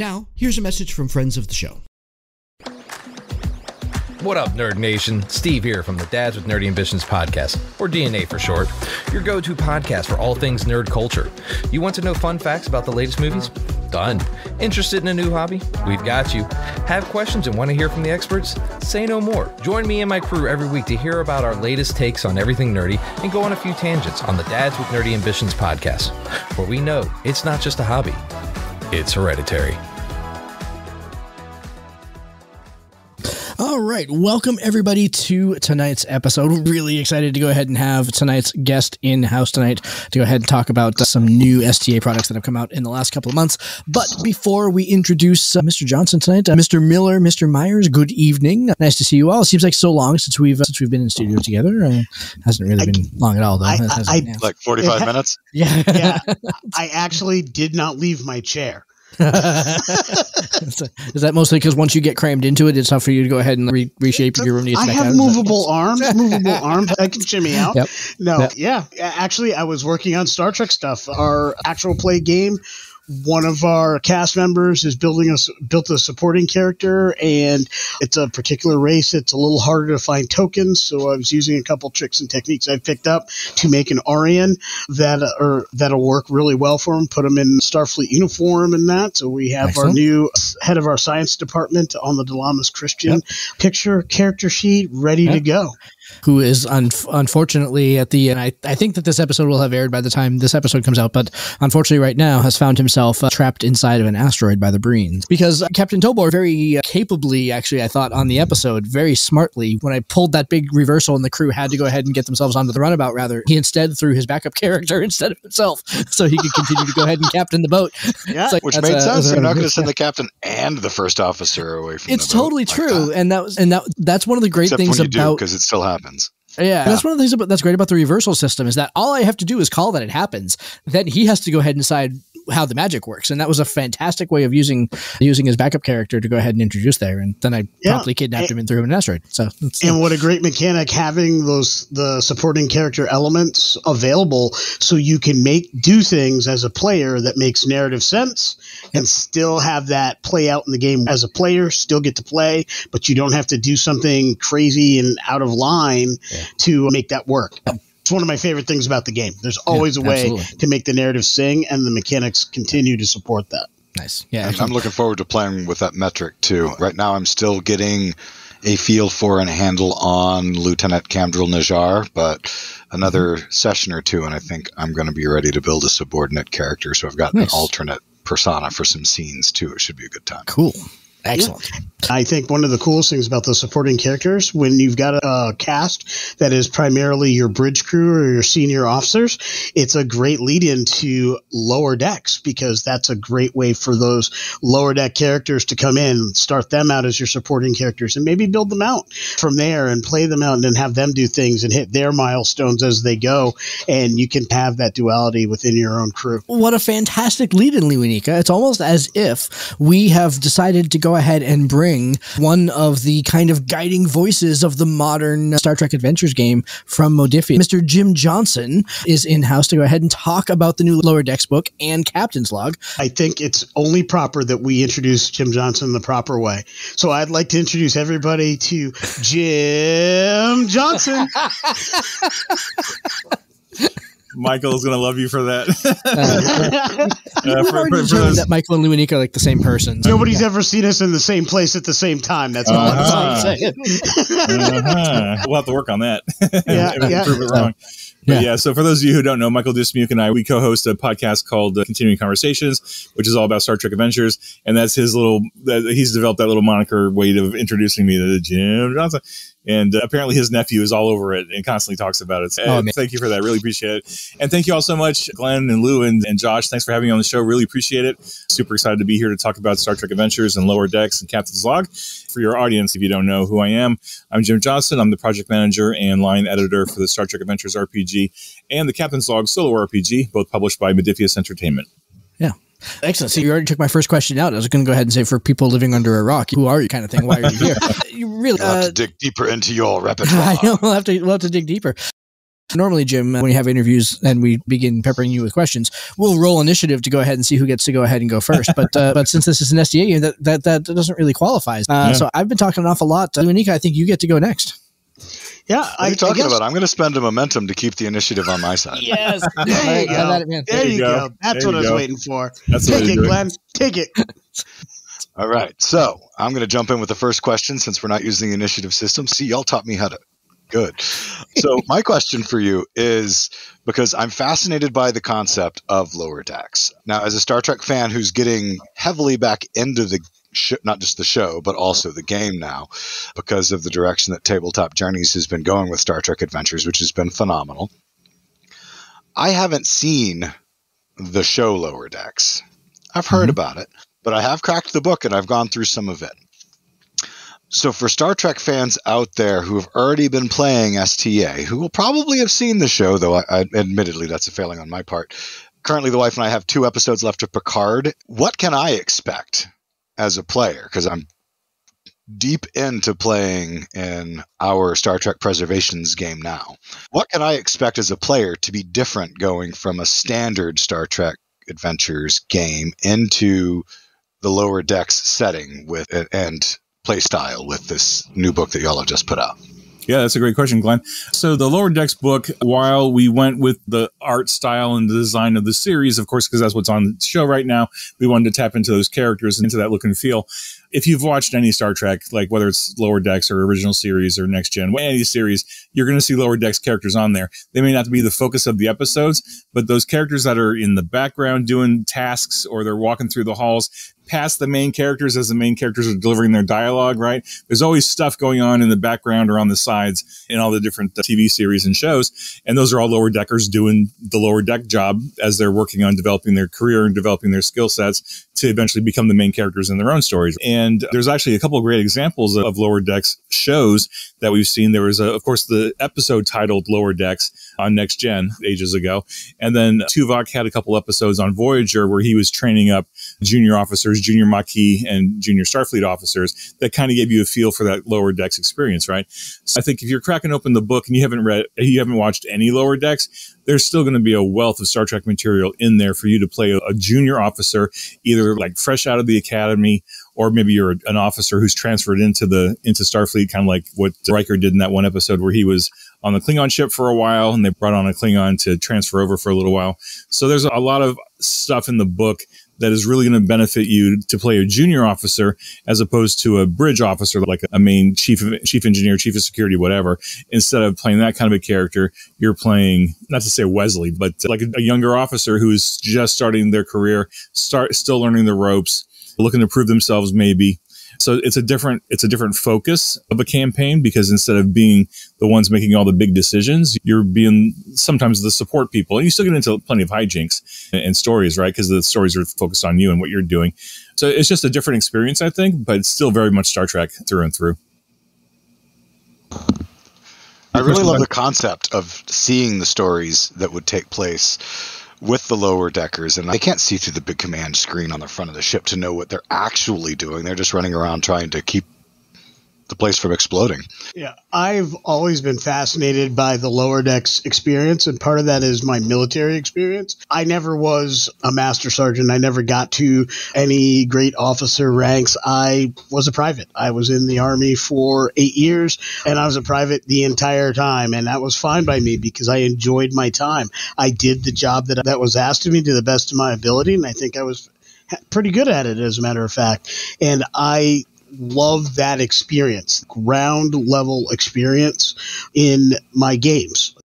Now, here's a message from friends of the show. What up, Nerd Nation? Steve here from the Dads with Nerdy Ambitions podcast, or DNA for short, your go-to podcast for all things nerd culture. You want to know fun facts about the latest movies? Done. Interested in a new hobby? We've got you. Have questions and want to hear from the experts? Say no more. Join me and my crew every week to hear about our latest takes on everything nerdy and go on a few tangents on the Dads with Nerdy Ambitions podcast, where we know it's not just a hobby, it's hereditary. All right. Welcome, everybody, to tonight's episode. Really excited to go ahead and have tonight's guest in-house tonight to go ahead and talk about some new STA products that have come out in the last couple of months. But before we introduce Mr. Johnson tonight, Mr. Miller, Mr. Myers, good evening. Nice to see you all. It seems like so long since we've been in studio together. Hasn't really been long at all, though. Like 45 minutes? Yeah. Yeah. I actually did not leave my chair. Is that mostly because once you get crammed into it, it's tough for you to go ahead and reshape your room? I have movable arms I can shimmy out. Yep. Yeah. Actually, I was working on Star Trek stuff. Our actual play game, one of our cast members is built a supporting character, and it's a particular race. It's a little harder to find tokens, so I was using a couple tricks and techniques I picked up to make an Orion that'll work really well for him. Put him in Starfleet uniform and that. So we have Excellent. Our new head of our science department on the Delamas Christian picture character sheet ready to go. Who is unfortunately at the end. I think that this episode will have aired by the time this episode comes out, but unfortunately right now has found himself trapped inside of an asteroid by the Breens. Because Captain Tobor very capably, actually, I thought on the episode, very smartly, when I pulled that big reversal and the crew had to go ahead and get themselves onto the runabout, rather, he instead threw his backup character instead of himself so he could continue to go ahead and captain the boat. Yeah, like, which made sense. They're not going to send the captain and the first officer away from It's totally true. And that's one of the great things about, because it still happens. Yeah, that's one of the things that's great about the reversal system is that all I have to do is call that it happens. Then he has to go ahead and decide how the magic works, and that was a fantastic way of using his backup character to go ahead and introduce there. And then I promptly kidnapped him and threw him in an asteroid. So, what a great mechanic having the supporting character elements available, so you can do things as a player that makes narrative sense and still have that play out in the game as a player. Still get to play, but you don't have to do something crazy and out of line to make that work. It's one of my favorite things about the game. There's always a way to make the narrative sing, and the mechanics continue to support that. Nice. Yeah. And I'm looking forward to playing with that metric too. Right now I'm still getting a feel for and a handle on Lieutenant Camdril Najar, but another session or two, and I think I'm going to be ready to build a subordinate character. So I've got an alternate persona for some scenes too. It should be a good time. Cool. Excellent. Yeah. I think one of the coolest things about the supporting characters, when you've got a cast that is primarily your bridge crew or your senior officers, it's a great lead into lower decks, because that's a great way for those lower deck characters to come in, start them out as your supporting characters, and maybe build them out from there and play them out and then have them do things and hit their milestones as they go. And you can have that duality within your own crew. What a fantastic lead in, Lewanika. It's almost as if we have decided to go ahead and bring one of the kind of guiding voices of the modern Star Trek Adventures game from Modipius. Mr. Jim Johnson is in-house to go ahead and talk about the new Lower Decks book and Captain's Log. I think it's only proper that we introduce Jim Johnson the proper way. So I'd like to introduce everybody to Jim Johnson. Michael is going to love you for that. That Michael and Lewanika are like the same person. Nobody's ever seen us in the same place at the same time. That's all I'm saying. We'll have to work on that. Yeah. Prove it wrong. But yeah, so for those of you who don't know, Michael Dismuke and I, we co-host a podcast called Continuing Conversations, which is all about Star Trek Adventures. And that's he's developed that little moniker way of introducing me to Jim Johnson. And apparently his nephew is all over it and constantly talks about it. So thank you for that. Really appreciate it. And thank you all so much, Glenn and Lou and Josh. Thanks for having me on the show. Really appreciate it. Super excited to be here to talk about Star Trek Adventures and Lower Decks and Captain's Log. For your audience, if you don't know who I am, I'm Jim Johnson. I'm the project manager and line editor for the Star Trek Adventures RPG and the Captain's Log solo RPG, both published by Modipius Entertainment. Yeah. Excellent. So you already took my first question out. I was going to go ahead and say, for people living under a rock, who are you, kind of thing? Why are you here? You really have to dig deeper into your repertoire. I know. We'll have to dig deeper. Normally, Jim, when you have interviews and we begin peppering you with questions, we'll roll initiative to go ahead and see who gets to go ahead and go first. But since this is an STA, that doesn't really qualify. So I've been talking an awful lot. Lewanika, I think you get to go next. Yeah, what are you talking about? I'm going to spend a momentum to keep the initiative on my side. Yes, there you go. There you go. That's what I was waiting for. Take it, Glenn. Take it. All right, so I'm going to jump in with the first question since we're not using the initiative system. See, y'all taught me how to. Good. So my question for you is, because I'm fascinated by the concept of lower decks. Now, as a Star Trek fan who's getting heavily back into the not just the show, but also the game now, because of the direction that Tabletop Journeys has been going with Star Trek Adventures, which has been phenomenal. I haven't seen the show Lower Decks. I've heard about it, but I have cracked the book and I've gone through some of it. So for Star Trek fans out there who have already been playing STA, who will probably have seen the show, though admittedly that's a failing on my part. Currently, the wife and I have 2 episodes left of Picard. What can I expect as a player? Because I'm deep into playing in our Star Trek Preservations game now. What can I expect as a player to be different going from a standard Star Trek Adventures game into the Lower Decks setting with and play style with this new book that y'all have just put out? Yeah, that's a great question, Glenn. So the Lower Decks book, while we went with the art style and the design of the series, of course, because that's what's on the show right now, we wanted to tap into those characters and into that look and feel. If you've watched any Star Trek, like whether it's Lower Decks or original series or Next Gen, any series, you're going to see Lower Decks characters on there. They may not be the focus of the episodes, but those characters that are in the background doing tasks or they're walking through the halls past the main characters as the main characters are delivering their dialogue, right? There's always stuff going on in the background or on the sides in all the different TV series and shows. And those are all Lower Deckers doing the Lower Deck job as they're working on developing their career and developing their skill sets to eventually become the main characters in their own stories. And there's actually a couple of great examples of Lower Decks shows that we've seen. There was, of course, the episode titled Lower Decks on Next Gen ages ago. And then Tuvok had a couple episodes on Voyager where he was training up junior officers, junior Maquis, and junior Starfleet officers that kind of gave you a feel for that Lower Decks experience, right? So I think if you're cracking open the book and you haven't watched any Lower Decks, there's still going to be a wealth of Star Trek material in there for you to play a junior officer, either like fresh out of the academy, or maybe you're an officer who's transferred into Starfleet, kind of like what Riker did in that one episode where he was on the Klingon ship for a while and they brought on a Klingon to transfer over for a little while. So there's a lot of stuff in the book that is really going to benefit you to play a junior officer as opposed to a bridge officer, like a main chief engineer, chief of security, whatever. Instead of playing that kind of a character, you're playing, not to say Wesley, but like a younger officer who's just starting their career, still learning the ropes, looking to prove themselves maybe. So it's a different focus of a campaign, because instead of being the ones making all the big decisions, you're being sometimes the support people. And you still get into plenty of hijinks and stories, right? Because the stories are focused on you and what you're doing. So it's just a different experience, I think, but it's still very much Star Trek through and through. I really love the concept of seeing the stories that would take place with the Lower Deckers, and they can't see through the big command screen on the front of the ship to know what they're actually doing. They're just running around trying to keep the place from exploding. Yeah, I've always been fascinated by the Lower Decks experience, and part of that is my military experience. I never was a master sergeant. I never got to any great officer ranks. I was a private. I was in the Army for 8 years, and I was a private the entire time, and that was fine by me because I enjoyed my time. I did the job that was asked of me to the best of my ability, and I think I was pretty good at it, as a matter of fact. And I love that experience, ground level experience in my games.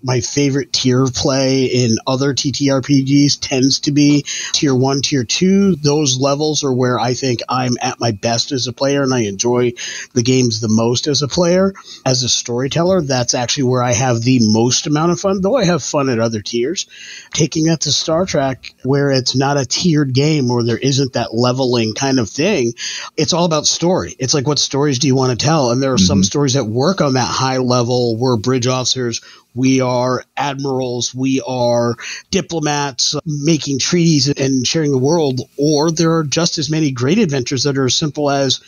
My favorite tier of play in other TTRPGs tends to be tier 1, tier 2. Those levels are where I think I'm at my best as a player, and I enjoy the games the most as a player. As a storyteller, that's actually where I have the most amount of fun, though I have fun at other tiers. Taking that to Star Trek, where it's not a tiered game or there isn't that leveling kind of thing, it's all about story. It's like, what stories do you want to tell? And there are some stories that work on that high level. We're bridge officers, we are admirals, we are diplomats making treaties and sharing the world, or there are just as many great adventures that are as simple as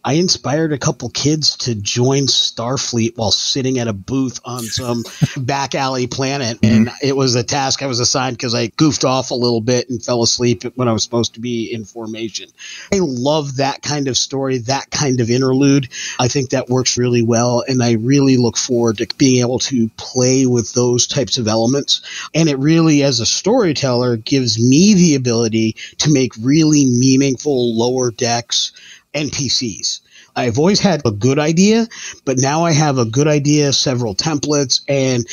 I inspired a couple kids to join Starfleet while sitting at a booth on some back alley planet. And it was a task I was assigned because I goofed off a little bit and fell asleep when I was supposed to be in formation. I love that kind of story, that kind of interlude. I think that works really well. And I really look forward to being able to play with those types of elements. And it really, as a storyteller, gives me the ability to make really meaningful Lower Decks NPCs. I've always had a good idea, but now I have a good idea, several templates, and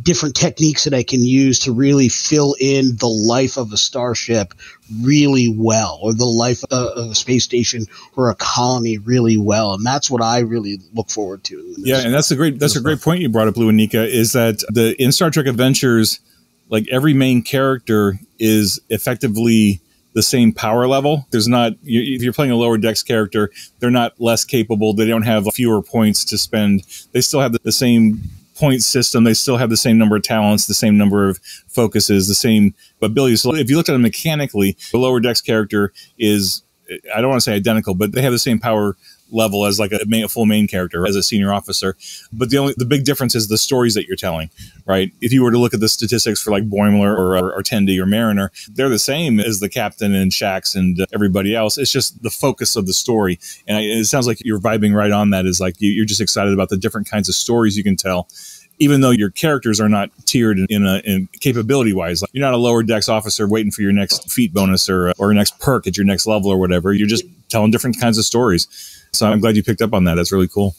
different techniques that I can use to really fill in the life of a starship really well, or the life of a space station or a colony really well. And that's what I really look forward to. Yeah, and that's a great point you brought up, Lewanika, is that in Star Trek Adventures, like every main character is effectively the same power level. There's not, if you're playing a Lower Decks character, they're not less capable. They don't have fewer points to spend. They still have the same point system. They still have the same number of talents, the same number of focuses, the same abilities. So if you look at them mechanically, the Lower Decks character is, I don't want to say identical, but they have the same power level as like a full main character, as a senior officer. But the big difference is the stories that you're telling, right? If you were to look at the statistics for like Boimler or Tendi or Mariner, they're the same as the captain and Shax and everybody else. It's just the focus of the story. And it sounds like you're vibing right on that, is like you're just excited about the different kinds of stories you can tell, even though your characters are not tiered in capability wise. Like, you're not a Lower Decks officer waiting for your next feat bonus or next perk at your next level or whatever. You're just telling different kinds of stories. So I'm glad you picked up on that. That's really cool.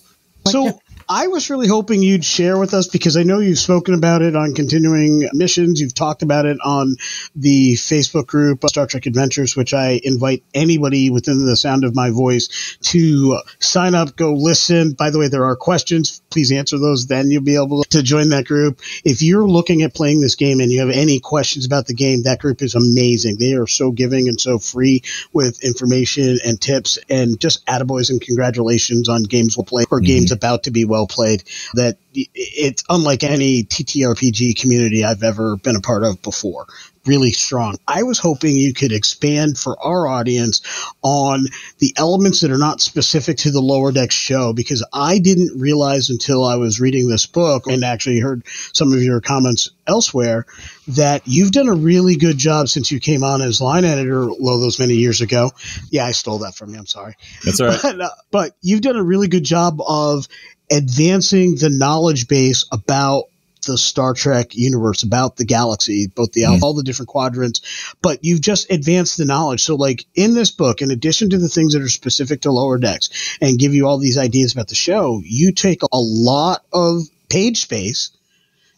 So I was really hoping you'd share with us, because I know you've spoken about it on Continuing Missions. You've talked about it on the Facebook group, Star Trek Adventures, which I invite anybody within the sound of my voice to sign up, go listen. By the way, there are questions. Please answer those. Then you'll be able to join that group. If you're looking at playing this game and you have any questions about the game, that group is amazing. They are so giving and so free with information and tips, and just attaboys and congratulations on games well played or games about to be well played. That it's unlike any TTRPG community I've ever been a part of before. Really strong. I was hoping you could expand for our audience on the elements that are not specific to the Lower Decks show, because I didn't realize until I was reading this book and actually heard some of your comments elsewhere that you've done a really good job since you came on as line editor those many years ago. Yeah, I stole that from you. I'm sorry. That's all right. But you've done a really good job of advancing the knowledge base about the Star Trek universe, about the galaxy, both all the different quadrants, but you've just advanced the knowledge. So like in this book, in addition to the things that are specific to Lower Decks and give you all these ideas about the show, you take a lot of page space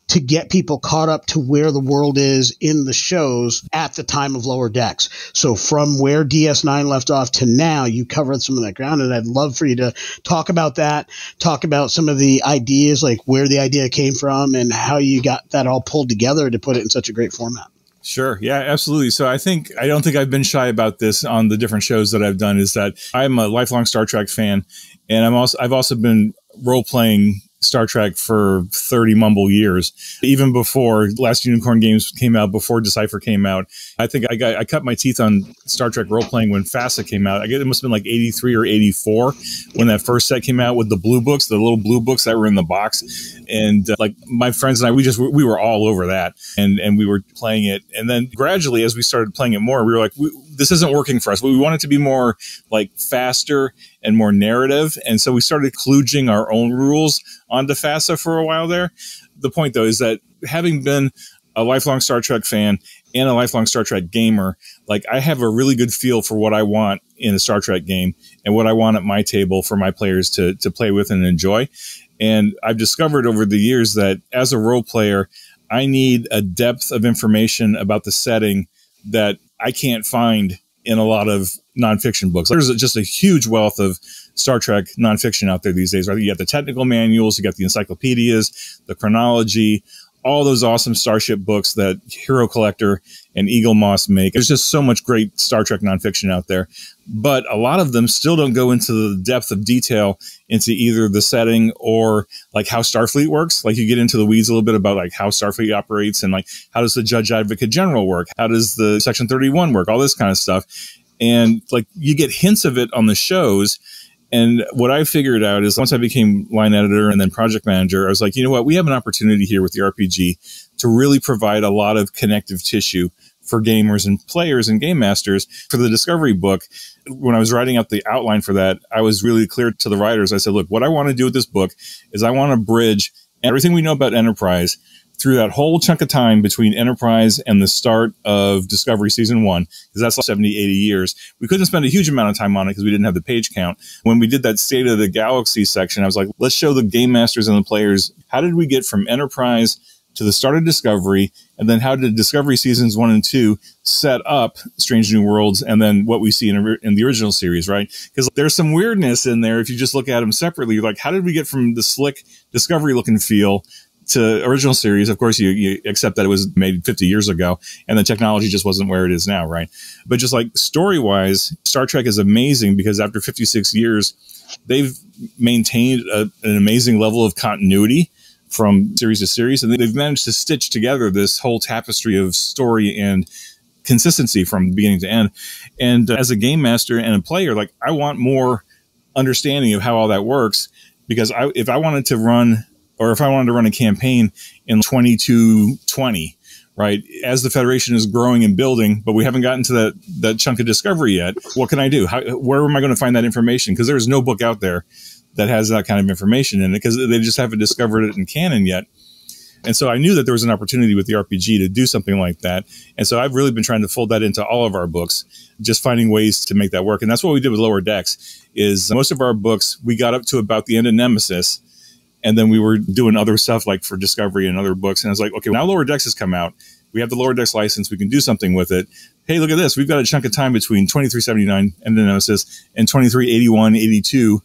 to get people caught up to where the world is in the shows at the time of Lower Decks. So from where DS9 left off to now, you covered some of that ground, and I'd love for you to talk about that, talk about some of the ideas, like where the idea came from and how you got that all pulled together to put it in such a great format. Sure. Yeah, absolutely. So I don't think I've been shy about this on the different shows that I've done, is that I'm a lifelong Star Trek fan, and I've also been role-playing Star Trek for 30 mumble years, even before Last Unicorn Games came out, before Decipher came out. I think I cut my teeth on Star Trek role playing when FASA came out. I guess it must have been like 83 or 84 when that first set came out with the blue books, the little blue books that were in the box. And like my friends and I, we were all over that, and we were playing it. And then gradually, as we started playing it more, we were like, this isn't working for us. We want it to be more like faster and more narrative. And so we started kludging our own rules onto FASA for a while there. The point, though, is that having been a lifelong Star Trek fan and a lifelong Star Trek gamer, like I have a really good feel for what I want in a Star Trek game and what I want at my table for my players to play with and enjoy. And I've discovered over the years that as a role player, I need a depth of information about the setting that I can't find in a lot of nonfiction books. There's just a huge wealth of Star Trek nonfiction out there these days, right? You got the technical manuals, you got the encyclopedias, the chronology, all those awesome Starship books that Hero Collector and Eagle Moss make. There's just so much great Star Trek nonfiction out there. But a lot of them still don't go into the depth of detail into either the setting or like how Starfleet works. Like you get into the weeds a little bit about like how Starfleet operates and like how does the Judge Advocate General work? How does the Section 31 work? All this kind of stuff. And like you get hints of it on the shows. And what I figured out is once I became line editor and then project manager, I was like, you know what? We have an opportunity here with the RPG to really provide a lot of connective tissue for gamers and players and game masters. For the Discovery book, when I was writing out the outline for that, I was really clear to the writers. I said, look, what I want to do with this book is I want to bridge everything we know about Enterprise through that whole chunk of time between Enterprise and the start of Discovery Season 1, because that's 70, 80 years. We couldn't spend a huge amount of time on it because we didn't have the page count. When we did that State of the Galaxy section, I was like, let's show the game masters and the players, how did we get from Enterprise to the start of Discovery, and then how did Discovery Seasons 1 and 2 set up Strange New Worlds, and then what we see in the original series, right? Because there's some weirdness in there if you just look at them separately. You're like, how did we get from the slick Discovery looking feel to original series? Of course, you accept that it was made 50 years ago and the technology just wasn't where it is now, right? But just like story-wise, Star Trek is amazing because after 56 years, they've maintained an amazing level of continuity from series to series, and they've managed to stitch together this whole tapestry of story and consistency from beginning to end. And as a game master and a player, like, I want more understanding of how all that works, because if I wanted to run a campaign in 2220, right, as the Federation is growing and building, but we haven't gotten to that chunk of Discovery yet, what can I do? Where am I going to find that information? Because there's no book out there that has that kind of information in it, because they just haven't discovered it in canon yet. And so I knew that there was an opportunity with the RPG to do something like that. And so I've really been trying to fold that into all of our books, just finding ways to make that work. And that's what we did with Lower Decks, is most of our books, we got up to about the end of Nemesis, and then we were doing other stuff like for Discovery and other books. And I was like, okay, now Lower Decks has come out. We have the Lower Decks license. We can do something with it. Hey, look at this. We've got a chunk of time between 2379 and the Nemesis and 2381, 82,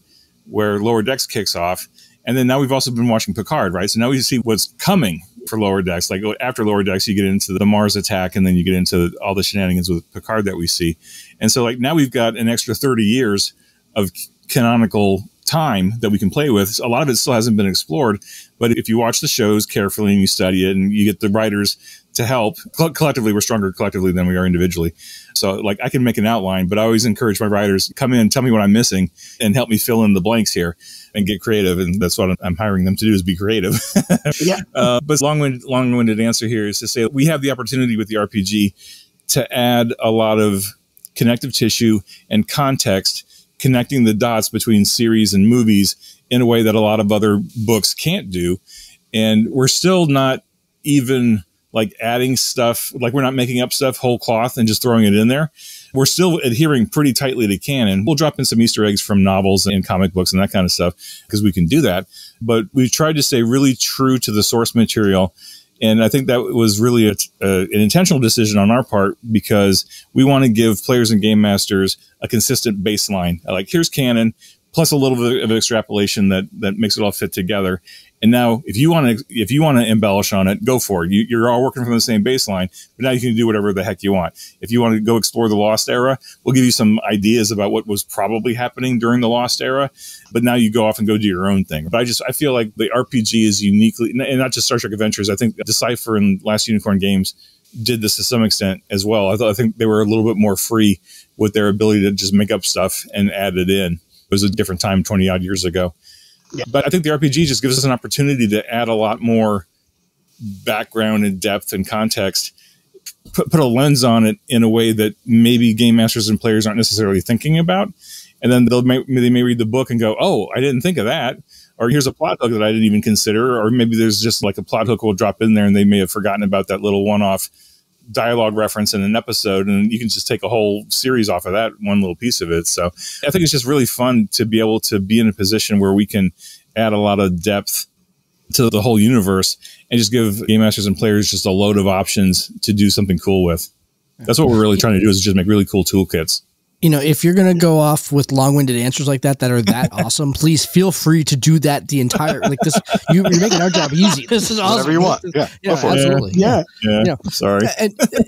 where Lower Decks kicks off. And then now we've also been watching Picard, right? So now we see what's coming for Lower Decks. Like after Lower Decks, you get into the Mars attack, and then you get into all the shenanigans with Picard that we see. And so like now we've got an extra 30 years of canonical time that we can play with. A lot of it still hasn't been explored, but if you watch the shows carefully and you study it and you get the writers to help, collectively, we're stronger collectively than we are individually. So like I can make an outline, but I always encourage my writers, come in and tell me what I'm missing and help me fill in the blanks here and get creative. And that's what I'm hiring them to do, is be creative. Yeah. But long-winded answer here is to say we have the opportunity with the RPG to add a lot of connective tissue and context, connecting the dots between series and movies in a way that a lot of other books can't do. And we're still not even like adding stuff, like we're not making up stuff whole cloth and just throwing it in there. We're still adhering pretty tightly to canon. We'll drop in some Easter eggs from novels and comic books and that kind of stuff because we can do that. But we've tried to stay really true to the source material. And I think that was really an intentional decision on our part, because we want to give players and game masters a consistent baseline. Like, here's canon, plus a little bit of extrapolation that makes it all fit together. And now, if you want to embellish on it, go for it. You're all working from the same baseline, but now you can do whatever the heck you want. If you want to go explore the Lost Era, we'll give you some ideas about what was probably happening during the Lost Era, but now you go off and go do your own thing. But I feel like the RPG is uniquely, and not just Star Trek Adventures. I think Decipher and Last Unicorn Games did this to some extent as well. I think they were a little bit more free with their ability to just make up stuff and add it in. It was a different time 20 odd years ago. Yeah. But I think the RPG just gives us an opportunity to add a lot more background and depth and context, put a lens on it in a way that maybe game masters and players aren't necessarily thinking about. And then they may read the book and go, oh, I didn't think of that. Or here's a plot hook that I didn't even consider. Or maybe there's just like a plot hook will drop in there and they may have forgotten about that little one-off dialogue reference in an episode, and you can just take a whole series off of that one little piece of it. So I think it's just really fun to be able to be in a position where we can add a lot of depth to the whole universe and just give game masters and players just a load of options to do something cool with. That's what we're really trying to do, is just make really cool toolkits. You know, if you're going to go off with long-winded answers like that are that awesome, please feel free to do that the entire, like this, you're making our job easy. This is awesome. Whatever you want. Yeah, absolutely. Yeah. Sorry.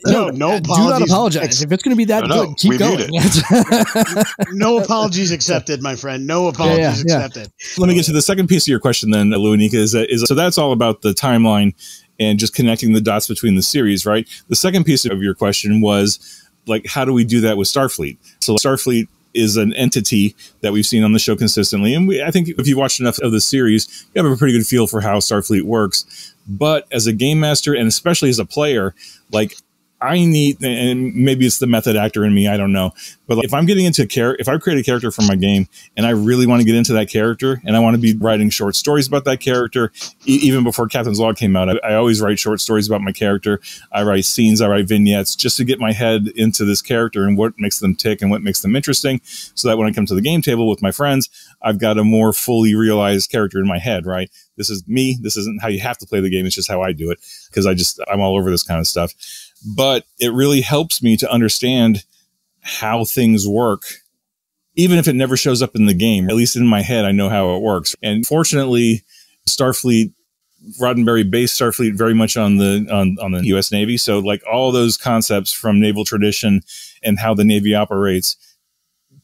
No apologies. Do not apologize. If it's going to be that good, keep going. No apologies accepted, my friend. No apologies accepted. Let me get to the second piece of your question then, Lewanika, so that's all about the timeline and just connecting the dots between the series, right? The second piece of your question was, like, how do we do that with Starfleet? So Starfleet is an entity that we've seen on the show consistently. And I think if you watched enough of the series, you have a pretty good feel for how Starfleet works. But as a game master, and especially as a player, like, I need, and maybe it's the method actor in me, I don't know. But like, if I'm getting into if I create a character for my game and I really want to get into that character and I want to be writing short stories about that character, even before Captain's Log came out, I always write short stories about my character. I write scenes, I write vignettes just to get my head into this character and what makes them tick and what makes them interesting. So that when I come to the game table with my friends, I've got a more fully realized character in my head, right? This is me. This isn't how you have to play the game. It's just how I do it because I'm all over this kind of stuff. But it really helps me to understand how things work, even if it never shows up in the game. At least in my head, I know how it works. And fortunately, Starfleet, Roddenberry based Starfleet very much on the U.S. Navy. So like all those concepts from naval tradition and how the Navy operates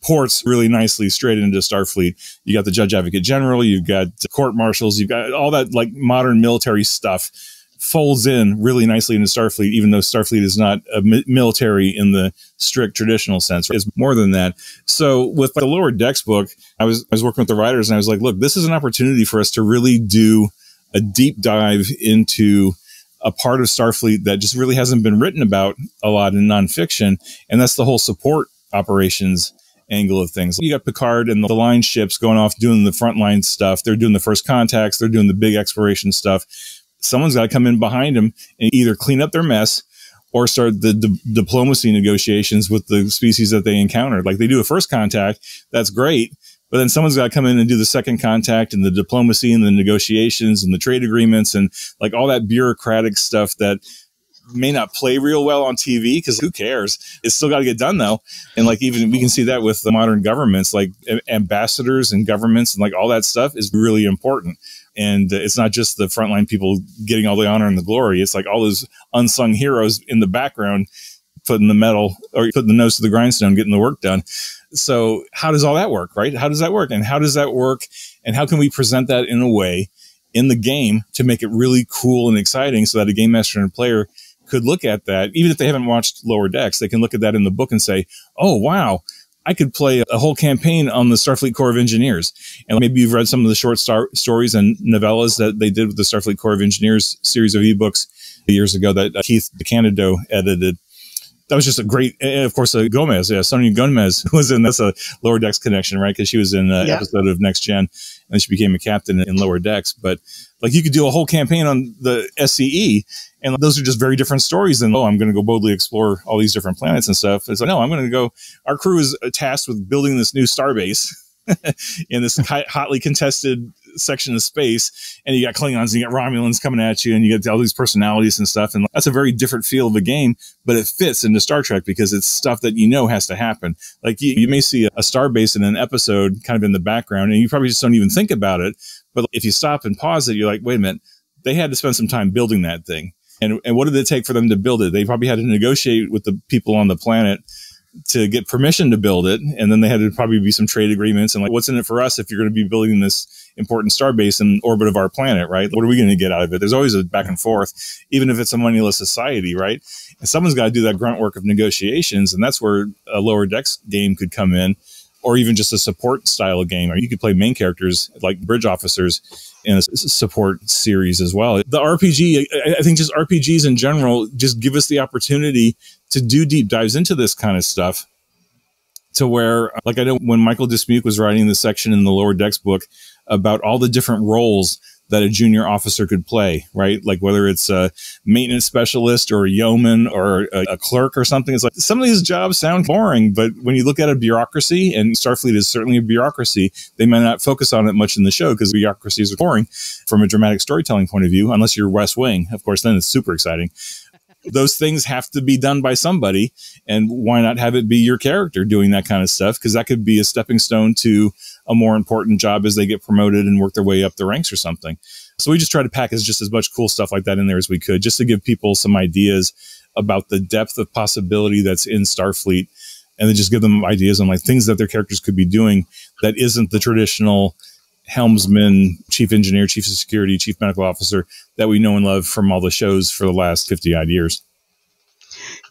ports really nicely straight into Starfleet. You got the Judge Advocate General, you've got court marshals, you've got all that like modern military stuff folds in really nicely into Starfleet, even though Starfleet is not a military in the strict traditional sense. It's more than that. So with the Lower Decks book, I was working with the writers and I was like, look, this is an opportunity for us to really do a deep dive into a part of Starfleet that just really hasn't been written about a lot in nonfiction. And that's the whole support operations angle of things. You got Picard and the line ships going off doing the frontline stuff. They're doing the first contacts. They're doing the big exploration stuff. Someone's got to come in behind them and either clean up their mess or start the diplomacy negotiations with the species that they encountered. Like they do a first contact, that's great. But then someone's got to come in and do the second contact and the diplomacy and the negotiations and the trade agreements and like all that bureaucratic stuff that may not play real well on TV because who cares? It's still got to get done though. And like even we can see that with the modern governments, like ambassadors and governments and like all that stuff is really important. And it's not just the frontline people getting all the honor and the glory. It's like all those unsung heroes in the background putting the metal or putting the nose to the grindstone, getting the work done. So how does all that work, right? How does that work? And how does that work? And how can we present that in a way in the game to make it really cool and exciting so that a game master and a player could look at that, even if they haven't watched Lower Decks, they can look at that in the book and say, oh, wow, I could play a whole campaign on the Starfleet Corps of Engineers. And maybe you've read some of the short stories and novellas that they did with the Starfleet Corps of Engineers series of ebooks years ago that Keith DeCandido edited. That was just a great, of course, Gomez, Sonia Gomez was in, that's a Lower Decks connection, right? Because she was in an episode of Next Gen and she became a captain in Lower Decks. But like you could do a whole campaign on the SCE and those are just very different stories than, oh, I'm going to go boldly explore all these different planets and stuff. It's like, no, I'm going to go, our crew is tasked with building this new starbase in this hotly contested section of space. And you got Klingons and you got Romulans coming at you and you got all these personalities and stuff. And that's a very different feel of a game, but it fits into Star Trek because it's stuff that you know has to happen. Like you may see a starbase in an episode kind of in the background and you probably just don't even think about it. But if you stop and pause it, you're like, wait a minute, they had to spend some time building that thing. And what did it take for them to build it? They probably had to negotiate with the people on the planet to get permission to build it. And then they had to probably be some trade agreements and like, what's in it for us if you're going to be building this important starbase in orbit of our planet, right? What are we going to get out of it? There's always a back and forth, even if it's a moneyless society, right? And someone's got to do that grunt work of negotiations. And that's where a Lower Decks game could come in, or even just a support style of game. Or you could play main characters like bridge officers in a support series as well. The RPG, I think just RPGs in general, just give us the opportunity to do deep dives into this kind of stuff to where, like I know when Michael Dismuke was writing the section in the Lower Decks book about all the different roles that a junior officer could play, right? Like whether it's a maintenance specialist or a yeoman or a clerk or something. It's like some of these jobs sound boring, but when you look at a bureaucracy, and Starfleet is certainly a bureaucracy, they might not focus on it much in the show because bureaucracies are boring from a dramatic storytelling point of view, unless you're West Wing. Of course, then it's super exciting. Those things have to be done by somebody, and why not have it be your character doing that kind of stuff? Because that could be a stepping stone to a more important job as they get promoted and work their way up the ranks or something. So we just try to package just as much cool stuff like that in there as we could, just to give people some ideas about the depth of possibility that's in Starfleet, and then just give them ideas on like things that their characters could be doing that isn't the traditional helmsman, chief engineer, chief of security, chief medical officer that we know and love from all the shows for the last 50 odd years.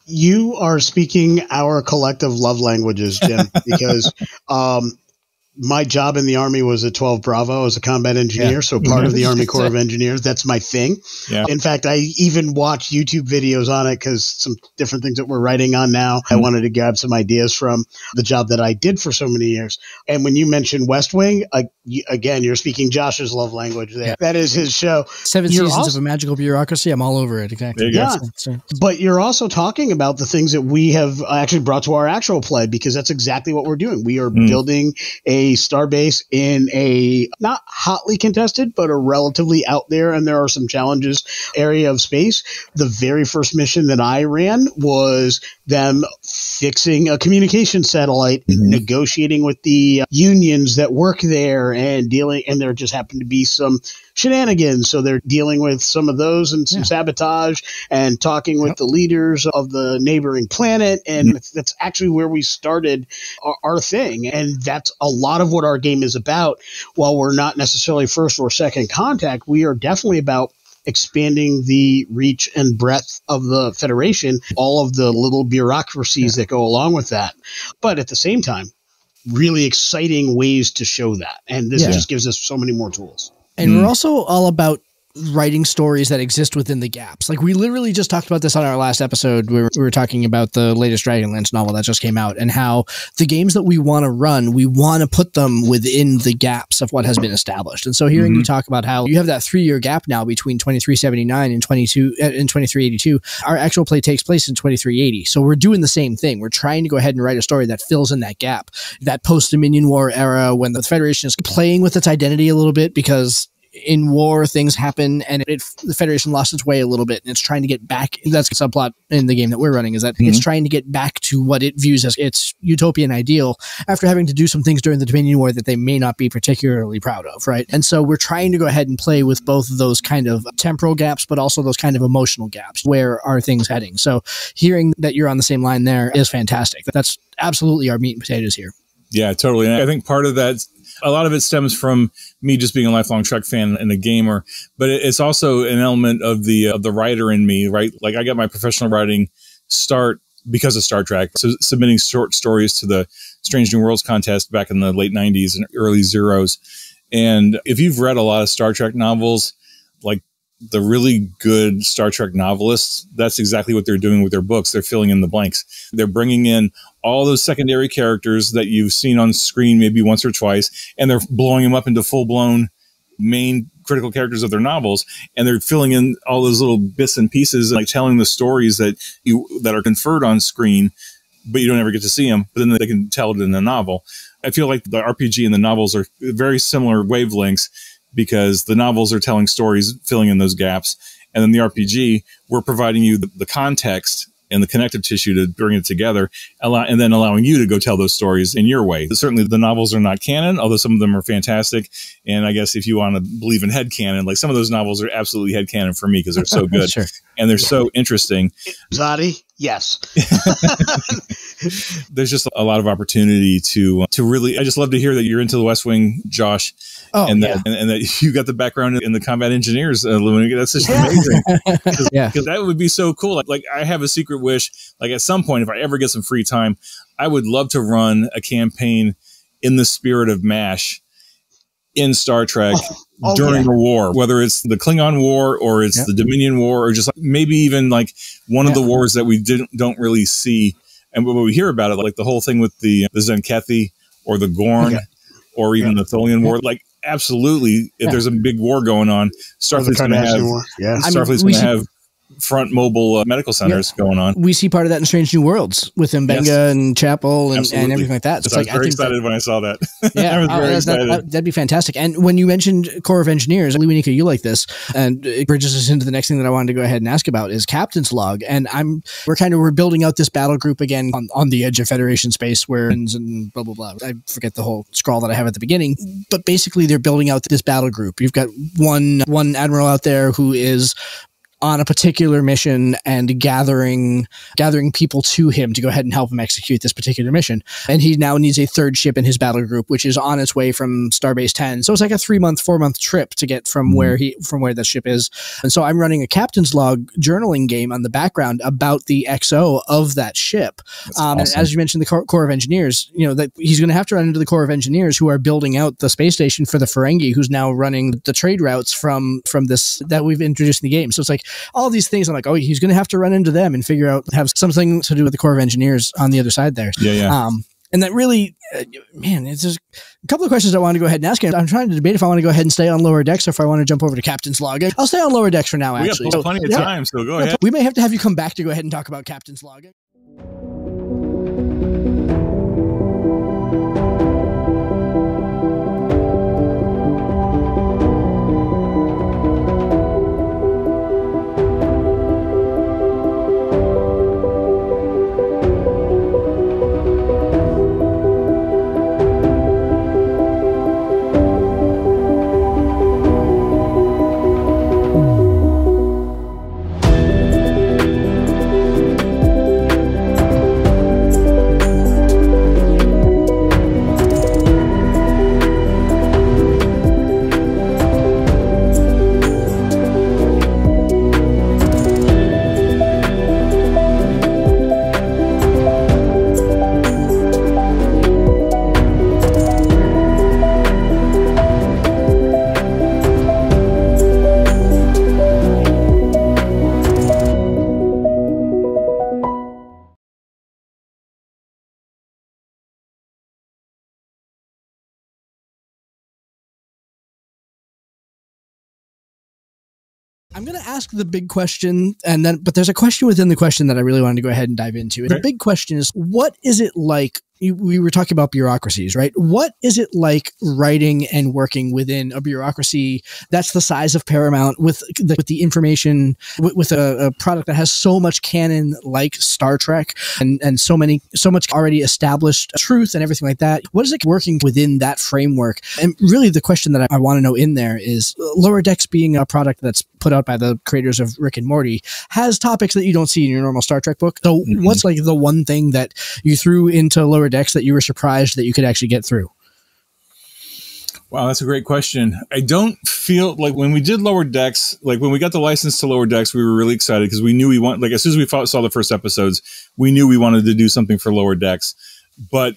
You are speaking our collective love languages, Jim, because my job in the Army was at 12 Bravo as a combat engineer. So part of the Army Corps of Engineers, that's my thing. Yeah. In fact, I even watch YouTube videos on it because some different things that we're writing on now, I wanted to grab some ideas from the job that I did for so many years. And when you mentioned West Wing, again, you're speaking Josh's love language there. Yeah. That is his show. 7 seasons of a magical bureaucracy. I'm all over it. Exactly. Yeah. But you're also talking about the things that we have actually brought to our actual play, because that's exactly what we're doing. We are building a star base in a not hotly contested, but a relatively out there, and there are some challenges area of space. The very first mission that I ran was them fixing a communication satellite, negotiating with the unions that work there and there just happened to be some shenanigans. So they're dealing with some of those and some sabotage and talking with the leaders of the neighboring planet. And that's actually where we started our thing. And that's a lot of what our game is about. While we're not necessarily first or second contact, we are definitely about expanding the reach and breadth of the Federation, all of the little bureaucracies that go along with that. But at the same time, really exciting ways to show that. And this just gives us so many more tools. And we're also all about writing stories that exist within the gaps. Like, we literally just talked about this on our last episode where we were talking about the latest Dragonlance novel that just came out, and how the games that we want to run, we want to put them within the gaps of what has been established. And so hearing you talk about how you have that 3-year gap now between 2379 and 2382, our actual play takes place in 2380. So we're doing the same thing. We're trying to go ahead and write a story that fills in that gap, that post-Dominion War era when the Federation is playing with its identity a little bit, because in war, things happen, and the Federation lost its way a little bit, and it's trying to get back. That's the subplot in the game that we're running, is that it's trying to get back to what it views as its utopian ideal after having to do some things during the Dominion War that they may not be particularly proud of, right? And so we're trying to go ahead and play with both of those kind of temporal gaps, but also those kind of emotional gaps. Where are things heading? So hearing that you're on the same line there is fantastic. That's absolutely our meat and potatoes here. Yeah, totally. And I think part of that, a lot of it stems from me just being a lifelong Trek fan and a gamer, but it's also an element of the writer in me, right? Like, I got my professional writing start because of Star Trek, so submitting short stories to the Strange New Worlds contest back in the late 90s and early zeros. And if you've read a lot of Star Trek novels, like the really good Star Trek novelists, that's exactly what they're doing with their books. They're filling in the blanks. They're bringing in all those secondary characters that you've seen on screen maybe once or twice, and they're blowing them up into full-blown main critical characters of their novels, and they're filling in all those little bits and pieces, like telling the stories that are conferred on screen, but you don't ever get to see them, but then they can tell it in the novel. I feel like the RPG and the novels are very similar wavelengths, because the novels are telling stories, filling in those gaps, and then the RPG, we're providing you the context and the connective tissue to bring it together, and then allowing you to go tell those stories in your way. Certainly the novels are not canon, although some of them are fantastic. And I guess if you want to believe in headcanon, like some of those novels are absolutely headcanon for me because they're so good. Sure. And they're so interesting. Zadi, yes. There's just a lot of opportunity to really, I just love to hear that you're into the West Wing, Josh. Oh, and that you got the background in the combat engineers, Lewanika. That's just amazing. Because that would be so cool. Like, I have a secret wish. Like, at some point, if I ever get some free time, I would love to run a campaign in the spirit of MASH in Star Trek during a war, whether it's the Klingon War or it's the Dominion War, or just maybe even like one of the wars that we don't really see. And when we hear about it, like the whole thing with the Zenkethi or the Gorn or even the Tholian War, like, absolutely, if there's a big war going on, Starfleet's going to have Starfleet's going to have front mobile medical centers going on. We see part of that in Strange New Worlds with Mbenga and Chapel and everything like that. So I was very excited when I saw that. Yeah, I was very excited. That'd be fantastic. And when you mentioned Corps of Engineers, Lewanika, you like this, and it bridges us into the next thing that I wanted to go ahead and ask about is Captain's Log. And we're building out this battle group again on the edge of Federation space, where and blah blah blah. I forget the whole scrawl that I have at the beginning, but basically they're building out this battle group. You've got one admiral out there who is on a particular mission and gathering people to him to go ahead and help him execute this particular mission. And he now needs a third ship in his battle group, which is on its way from Starbase 10. So it's like a 4-month trip to get from where the ship is. And so I'm running a captain's log journaling game on the background about the XO of that ship. Awesome. And as you mentioned, the Corps of Engineers, that he's going to have to run into the Corps of Engineers who are building out the space station for the Ferengi, who's now running the trade routes from this that we've introduced in the game. So it's like all these things. I'm like, oh, he's going to have to run into them and have something to do with the Corps of Engineers on the other side there. Yeah. And that really, it's just a couple of questions I want to go ahead and ask you. I'm trying to debate if I want to go ahead and stay on lower decks or if I want to jump over to captain's log. I'll stay on lower decks for now, actually. We have plenty of time, so go ahead. We may have to have you come back to go ahead and talk about captain's log. I'm going to ask the big question, but there's a question within the question that I really wanted to go ahead and dive into. And the big question is, what is it like? We were talking about bureaucracies, right? What is it like writing and working within a bureaucracy that's the size of Paramount with the information, with a product that has so much canon like Star Trek and so much already established truth and everything like that? What is it working within that framework? And really the question that I want to know in there is, Lower Decks being a product that's put out by the creators of Rick and Morty has topics that you don't see in your normal Star Trek book. So what's like the one thing that you threw into Lower Decks that you were surprised that you could actually get through? Wow, that's a great question. I don't feel like when we did Lower Decks, like when we got the license to Lower Decks, we were really excited because we knew as soon as we saw the first episodes, we knew we wanted to do something for Lower Decks. But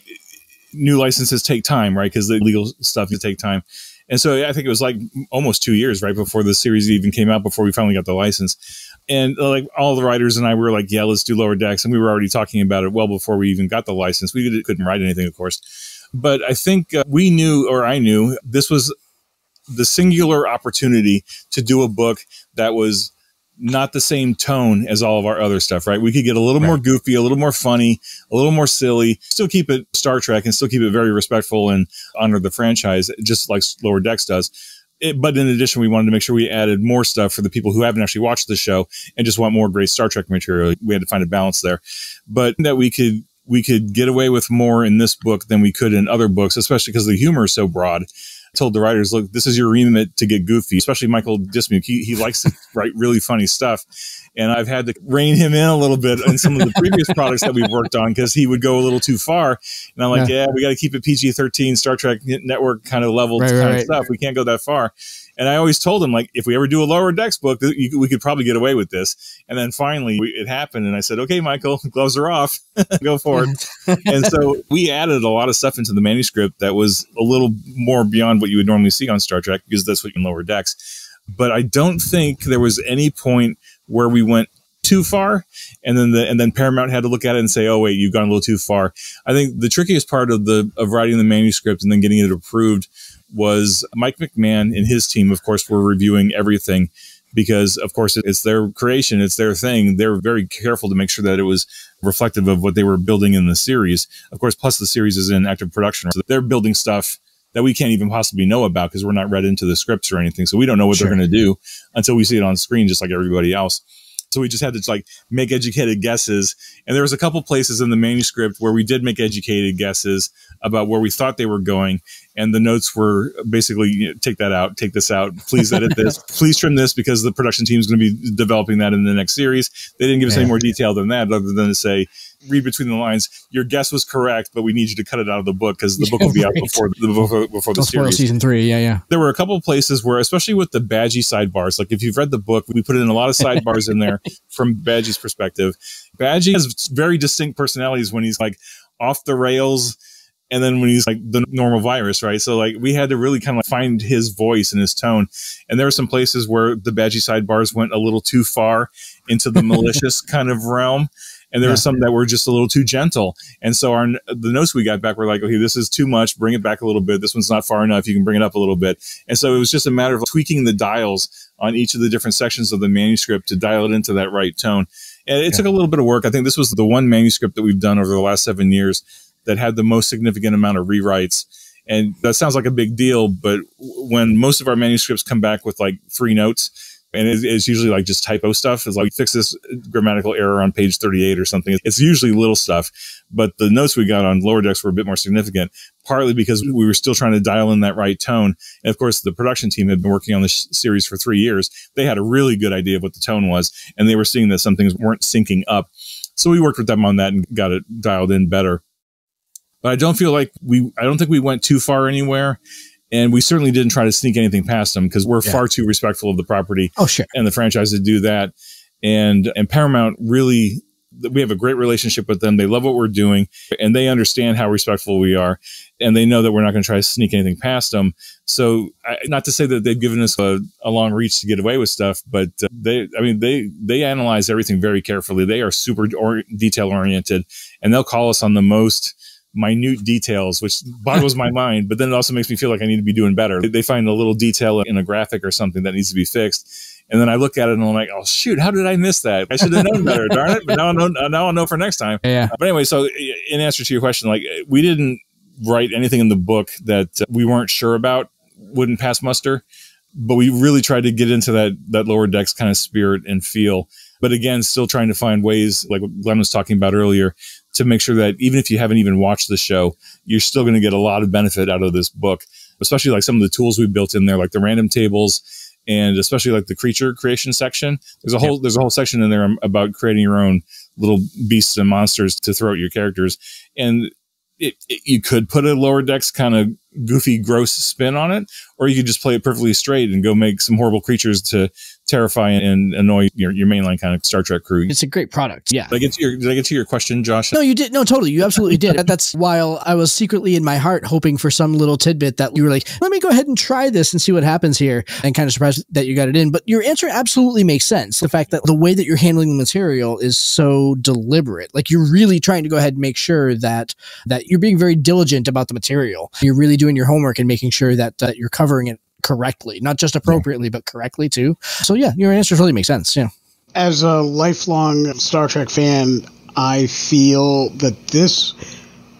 new licenses take time, right? Because the legal stuff can take time. And so I think it was like almost 2 years, right, before the series even came out, before we finally got the license. And like all the writers and I were like, yeah, let's do Lower Decks. And we were already talking about it well before we even got the license. We couldn't write anything, of course. But I think I knew this was the singular opportunity to do a book that was not the same tone as all of our other stuff, right? We could get a little more goofy, a little more funny, a little more silly, still keep it Star Trek and still keep it very respectful and honor the franchise, just like Lower Decks does. But in addition, we wanted to make sure we added more stuff for the people who haven't actually watched the show and just want more great Star Trek material. We had to find a balance there, but that we could get away with more in this book than we could in other books, especially because the humor is so broad. I told the writers, look, this is your remit to get goofy, especially Michael Dismuke. He likes to write really funny stuff. And I've had to rein him in a little bit in some of the previous products that we've worked on because he would go a little too far. And I'm like, we got to keep it PG-13 Star Trek Network kind of level of stuff. We can't go that far. And I always told him, like, if we ever do a Lower Decks book, we could probably get away with this. And then finally it happened. And I said, okay, Michael, gloves are off. Go for it. And so we added a lot of stuff into the manuscript that was a little more beyond what you would normally see on Star Trek, because that's what you can Lower Decks. But I don't think there was any point where we went too far, and then Paramount had to look at it and say, "Oh wait, you've gone a little too far." I think the trickiest part of writing the manuscript and then getting it approved was Mike McMahon and his team. Of course, were reviewing everything because, of course, it's their creation, it's their thing. They're very careful to make sure that it was reflective of what they were building in the series. Of course, plus the series is in active production, so they're building stuff that we can't even possibly know about because we're not read into the scripts or anything. So we don't know what they're going to do until we see it on screen, just like everybody else. So we just had to make educated guesses. And there was a couple places in the manuscript where we did make educated guesses about where we thought they were going. And the notes were basically, take that out, take this out, please edit this, please trim this because the production team is going to be developing that in the next series. They didn't give us any more detail than that, other than to say, read between the lines, your guess was correct, but we need you to cut it out of the book because the book will be out before the series. Season 3, yeah. There were a couple of places where, especially with the Badgie sidebars, like if you've read the book, we put in a lot of sidebars in there from Badgie's perspective. Badgie has very distinct personalities when he's like off the rails, and then when he's like the normal virus, right? So like we had to really kind of like find his voice and his tone. And there were some places where the Badgie sidebars went a little too far into the malicious kind of realm. And there were some that were just a little too gentle. And so the notes we got back were like, okay, this is too much. Bring it back a little bit. This one's not far enough. You can bring it up a little bit. And so it was just a matter of tweaking the dials on each of the different sections of the manuscript to dial it into that right tone. And it took a little bit of work. I think this was the one manuscript that we've done over the last 7 years that had the most significant amount of rewrites. And that sounds like a big deal, but when most of our manuscripts come back with like 3 notes, and it's usually like just typo stuff. It's like, fix this grammatical error on page 38 or something. It's usually little stuff, but the notes we got on Lower Decks were a bit more significant, partly because we were still trying to dial in that right tone. And of course, the production team had been working on this series for 3 years. They had a really good idea of what the tone was, and they were seeing that some things weren't syncing up. So we worked with them on that and got it dialed in better. But I don't think we went too far anywhere. And we certainly didn't try to sneak anything past them because we're far too respectful of the property and the franchise to do that. And Paramount really, we have a great relationship with them. They love what we're doing and they understand how respectful we are. And they know that we're not going to try to sneak anything past them. So not to say that they've given us a long reach to get away with stuff, but they analyze everything very carefully. They are super detail oriented and they'll call us on the most minute details, which boggles my mind, but then it also makes me feel like I need to be doing better. They find a little detail in a graphic or something that needs to be fixed. And then I look at it and I'm like, oh shoot, how did I miss that? I should have known better, darn it. But now I'll know for next time. Yeah. But anyway, so in answer to your question, like we didn't write anything in the book that we weren't sure about wouldn't pass muster, but we really tried to get into that Lower Decks kind of spirit and feel. But again, still trying to find ways, like what Glen was talking about earlier, to make sure that even if you haven't even watched the show, you're still going to get a lot of benefit out of this book, especially like some of the tools we built in there, like the random tables and especially like the creature creation section. There's a whole section in there about creating your own little beasts and monsters to throw at your characters. And you could put a Lower Decks kind of goofy, gross spin on it, or you could just play it perfectly straight and go make some horrible creatures to terrify and annoy your mainline kind of Star Trek crew. It's a great product. Yeah. Did I get to your question, Josh? No, you did. No, totally. You absolutely did. That's why I was secretly in my heart hoping for some little tidbit that you were like, let me go ahead and try this and see what happens here, and kind of surprised that you got it in. But your answer absolutely makes sense. The fact that the way that you're handling the material is so deliberate. Like you're really trying to go ahead and make sure that you're being very diligent about the material. You're really doing your homework and making sure that you're covering it correctly, not just appropriately, but correctly too. So yeah, your answers really make sense. Yeah. As a lifelong Star Trek fan, I feel that this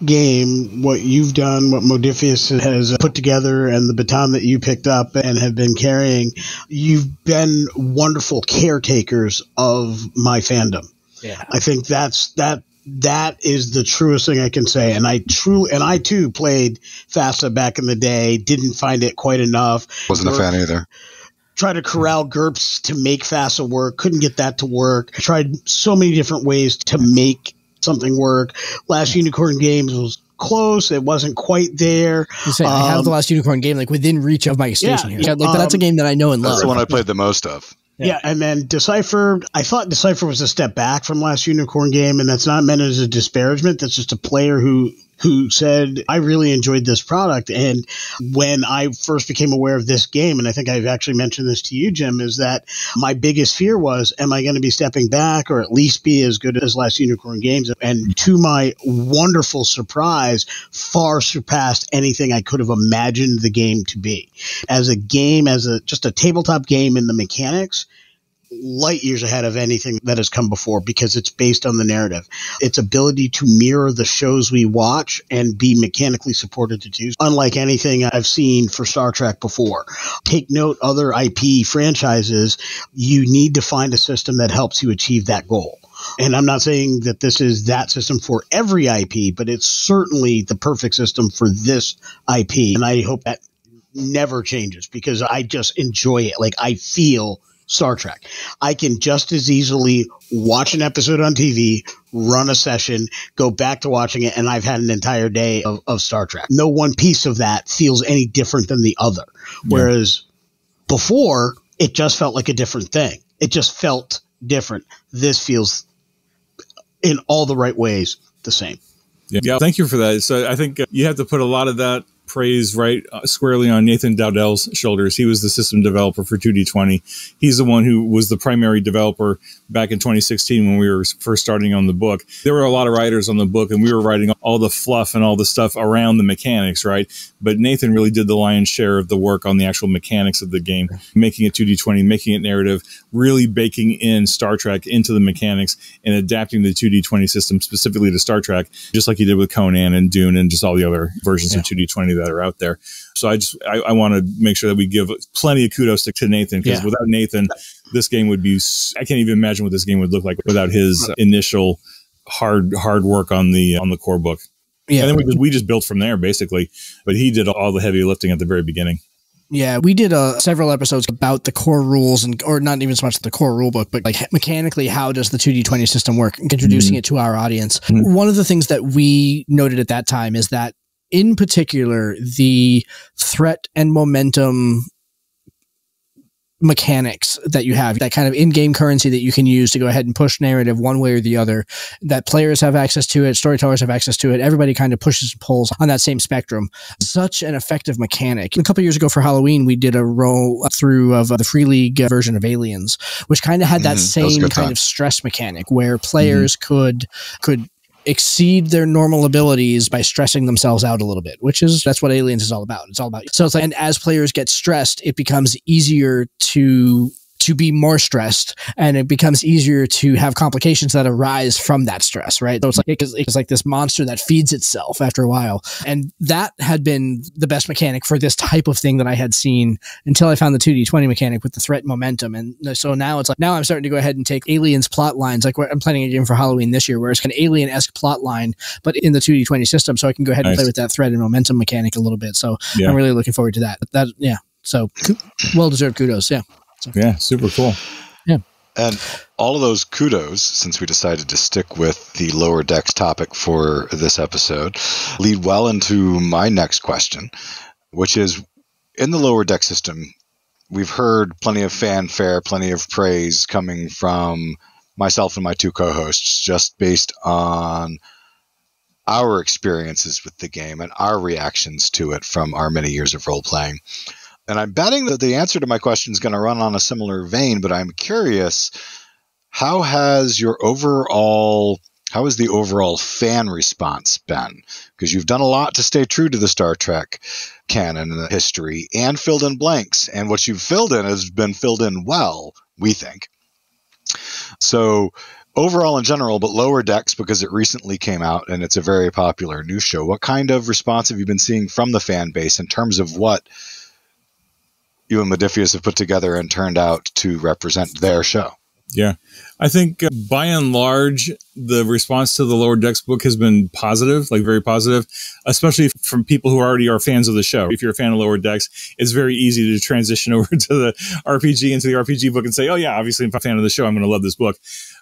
game, what you've done, what Modipius has put together, and the baton that you picked up and have been carrying, you've been wonderful caretakers of my fandom. Yeah. I think that is the truest thing I can say. And I too played FASA back in the day, didn't find it quite enough. Wasn't a fan either. Tried to corral GURPS to make FASA work, couldn't get that to work. I tried so many different ways to make something work. Last Unicorn Games was close. It wasn't quite there. I have the Last Unicorn game like within reach of my station here. That's a game that I know and love. That's the one I played the most of. Yeah, and then Decipher, I thought Decipher was a step back from Last Unicorn Game, and that's not meant as a disparagement. That's just a player who said, I really enjoyed this product. And when I first became aware of this game, and I think I've actually mentioned this to you, Jim, is that my biggest fear was, am I going to be stepping back or at least be as good as Last Unicorn Games? And to my wonderful surprise, far surpassed anything I could have imagined the game to be. As a game, just a tabletop game in the mechanics, light years ahead of anything that has come before because it's based on the narrative. Its ability to mirror the shows we watch and be mechanically supported to do, unlike anything I've seen for Star Trek before. Take note, other IP franchises, you need to find a system that helps you achieve that goal. And I'm not saying that this is that system for every IP, but it's certainly the perfect system for this IP. And I hope that never changes because I just enjoy it. Like, I feel Star Trek. I can just as easily watch an episode on TV, run a session, go back to watching it, and I've had an entire day of Star Trek. No one piece of that feels any different than the other. Whereas before, it just felt like a different thing. It just felt different. This feels, in all the right ways, the same. Yeah, thank you for that. So I think you have to put a lot of that praise right squarely on Nathan Dowdell's shoulders. He was the system developer for 2D20. He's the one who was the primary developer back in 2016 when we were first starting on the book. There were a lot of writers on the book, and we were writing all the fluff and all the stuff around the mechanics, right? But Nathan really did the lion's share of the work on the actual mechanics of the game, making it 2D20, making it narrative, really baking in Star Trek into the mechanics and adapting the 2D20 system specifically to Star Trek, just like he did with Conan and Dune and just all the other versions of 2D20 that are out there. So I want to make sure that we give plenty of kudos to Nathan, because without Nathan, this game would be, I can't even imagine what this game would look like without his initial hard work on the core book. Yeah. And then we just built from there basically, but he did all the heavy lifting at the very beginning. Yeah, we did several episodes about the core rules, or not even so much the core rule book, but like mechanically, how does the 2D20 system work, introducing it to our audience. One of the things that we noted at that time is that, in particular, the threat and momentum mechanics that you have, that kind of in-game currency that you can use to go ahead and push narrative one way or the other, that players have access to it, storytellers have access to it, everybody kind of pushes and pulls on that same spectrum. Such an effective mechanic. A couple of years ago for Halloween, we did a roll through of the Free League version of Aliens, which kind of had that same kind of stress mechanic where players could exceed their normal abilities by stressing themselves out a little bit, that's what Aliens is all about. It's all about, so it's like, and as players get stressed, it becomes easier to be more stressed, and it becomes easier to have complications that arise from that stress, right? So it's like this monster that feeds itself after a while. And that had been the best mechanic for this type of thing that I had seen until I found the 2D20 mechanic with the threat and momentum. And so now it's like, now I'm starting to go ahead and take Aliens plot lines, like I'm planning a game for Halloween this year where it's an Alien-esque plot line, but in the 2D20 system, so I can go ahead and play with that threat and momentum mechanic a little bit. So I'm really looking forward to that. So well-deserved kudos. Yeah. So. Yeah, super cool. Yeah. And all of those kudos, since we decided to stick with the Lower Decks topic for this episode, lead well into my next question, which is, in the Lower Deck system, we've heard plenty of fanfare, plenty of praise coming from myself and my two co-hosts, just based on our experiences with the game and our reactions to it from our many years of role-playing. And I'm betting that the answer to my question is going to run on a similar vein, but I'm curious, how has the overall fan response been? Because you've done a lot to stay true to the Star Trek canon and the history, and filled in blanks. And what you've filled in has been filled in well, we think. So overall in general, but Lower Decks, because it recently came out and it's a very popular news show, what kind of response have you been seeing from the fan base in terms of what you and Modipius have put together and turned out to represent their show? Yeah, I think by and large, the response to the Lower Decks book has been positive, like very positive, especially from people who already are fans of the show. If you're a fan of Lower Decks, it's very easy to transition over to the RPG, into the RPG book, and say, oh yeah, obviously if I'm a fan of the show, I'm going to love this book.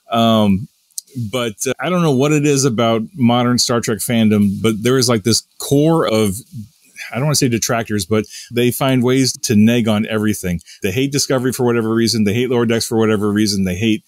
But I don't know what it is about modern Star Trek fandom, but there is like this core of, I don't want to say detractors, but they find ways to neg on everything. They hate Discovery for whatever reason. They hate Lower Decks for whatever reason. They hate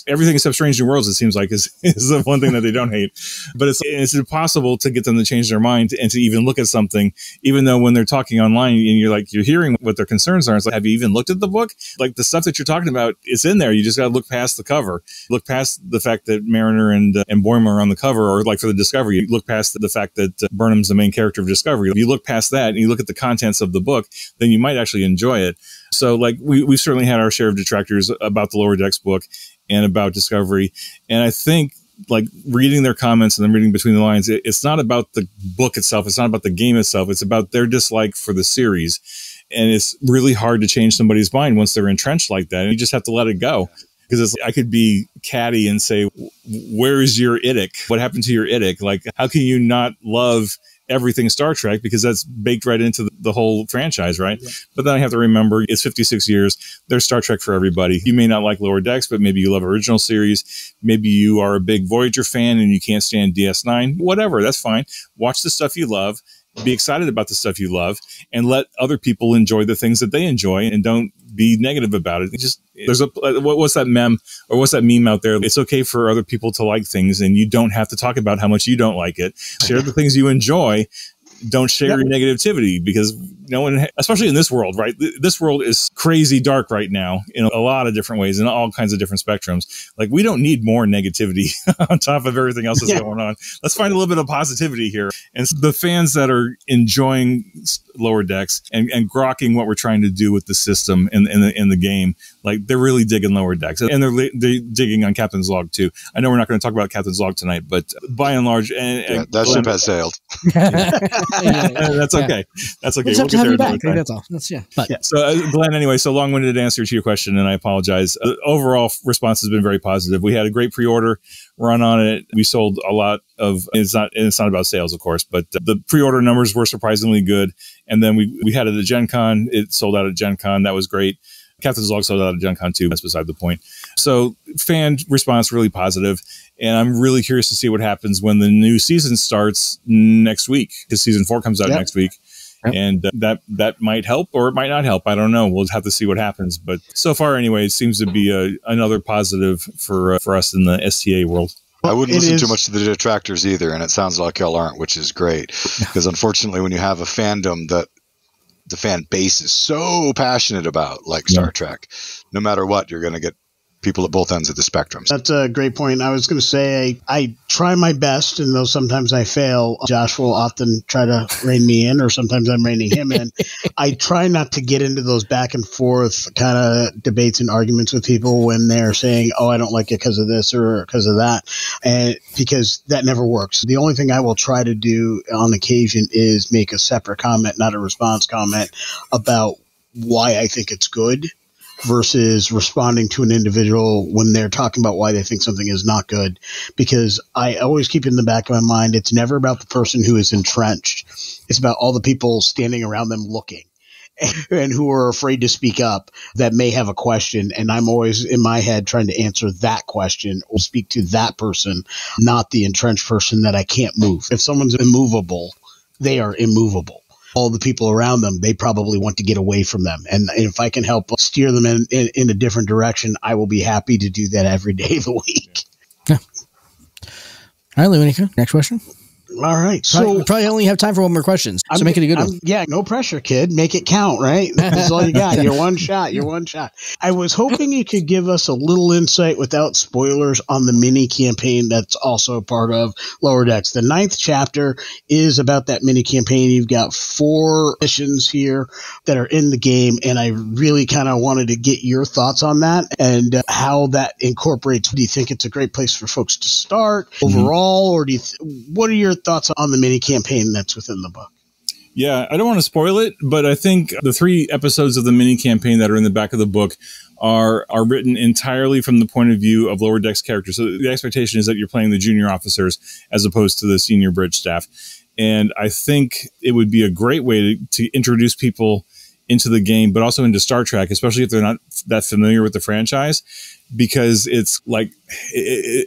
everything except Strange New Worlds, it seems like, is the one thing that they don't hate. But it's impossible to get them to change their mind and to even look at something, even though when they're talking online and you're hearing what their concerns are. It's like, have you even looked at the book? Like, the stuff that you're talking about, it's in there. You just got to look past the cover. Look past the fact that Mariner and Boimler are on the cover, or like for the Discovery, you look past the fact that Burnham's the main character of Discovery. If you look past that and you look at the contents of the book, then you might actually enjoy it. So like we've certainly had our share of detractors about the Lower Decks book and about Discovery. And I think like reading their comments and then reading between the lines, it's not about the book itself. It's not about the game itself. It's about their dislike for the series. And it's really hard to change somebody's mind once they're entrenched like that. And you just have to let it go. because I could be catty and say, where is your Idic? What happened to your Idic? Like, how can you not love everything Star Trek, because that's baked right into the whole franchise, right? Yeah. But then I have to remember it's 56 years. There's Star Trek for everybody. You may not like Lower Decks, but maybe you love original series. Maybe you are a big Voyager fan and you can't stand DS9. Whatever, that's fine. Watch the stuff you love. Be excited about the stuff you love, and let other people enjoy the things that they enjoy, and don't be negative about it. There's what's that meme or what's that meme out there? It's okay for other people to like things, and you don't have to talk about how much you don't like it. Share the things you enjoy. Don't share your negativity, because no one, especially in this world, right? This world is crazy dark right now in a lot of different ways, in all kinds of different spectrums. Like, we don't need more negativity on top of everything else that's going on. Let's find a little bit of positivity here. And the fans that are enjoying Lower Decks and grokking what we're trying to do with the system in the game, like, they're really digging Lower Decks, and they're digging on Captain's Log too. I know we're not going to talk about Captain's Log tonight, but by and large, that ship has sailed. That's okay. That's okay. We'll get there back. That's all. So, Glenn, anyway, so long-winded answer to your question, and I apologize. The overall response has been very positive. We had a great pre-order run on it. We sold a lot of. It's not about sales, of course, but the pre-order numbers were surprisingly good. And then we had it at Gen Con. It sold out at Gen Con. That was great. Captain's Log sold out at Gen Con too. That's beside the point. So, fan response really positive. And I'm really curious to see what happens when the new season starts next week, because season 4 comes out next week. Yep. And that might help, or it might not help. I don't know. We'll have to see what happens. But so far, anyway, it seems to be another positive for us in the STA world. I wouldn't listen too much to the detractors either, and it sounds like y'all aren't, which is great. Because unfortunately, when you have a fandom that the fan base is so passionate about, like Star Trek, no matter what, you're going to get people at both ends of the spectrum. That's a great point. I was going to say, I try my best, and though sometimes I fail, Josh will often try to rein me in, or sometimes I'm reining him in. I try not to get into those back and forth kind of debates and arguments with people when they're saying, oh, I don't like it because of this or because of that, and because that never works. The only thing I will try to do on occasion is make a separate comment, not a response comment, about why I think it's good, versus responding to an individual when they're talking about why they think something is not good. Because I always keep in the back of my mind, it's never about the person who is entrenched. It's about all the people standing around them looking and who are afraid to speak up that may have a question. And I'm always in my head trying to answer that question or speak to that person, not the entrenched person that I can't move. If someone's immovable, they are immovable. All the people around them, they probably want to get away from them. And if I can help steer them in a different direction, I will be happy to do that every day of the week. Yeah. All right, Lewanika, next question. All right. So we probably only have time for one more question. So make it a good one. Yeah, no pressure, kid. Make it count, right? That's all you got. You're one shot. You're one shot. I was hoping you could give us a little insight without spoilers on the mini campaign that's also part of Lower Decks. The 9th chapter is about that mini campaign. You've got 4 missions here that are in the game, and I really kind of wanted to get your thoughts on that and how that incorporates. Do you think it's a great place for folks to start overall, or what are your thoughts on the mini campaign that's within the book? Yeah, I don't want to spoil it, but I think the 3 episodes of the mini campaign that are in the back of the book are written entirely from the point of view of Lower Decks characters. So the expectation is that you're playing the junior officers as opposed to the senior bridge staff. And I think it would be a great way to introduce people into the game, but also into Star Trek, especially if they're not that familiar with the franchise, because it's like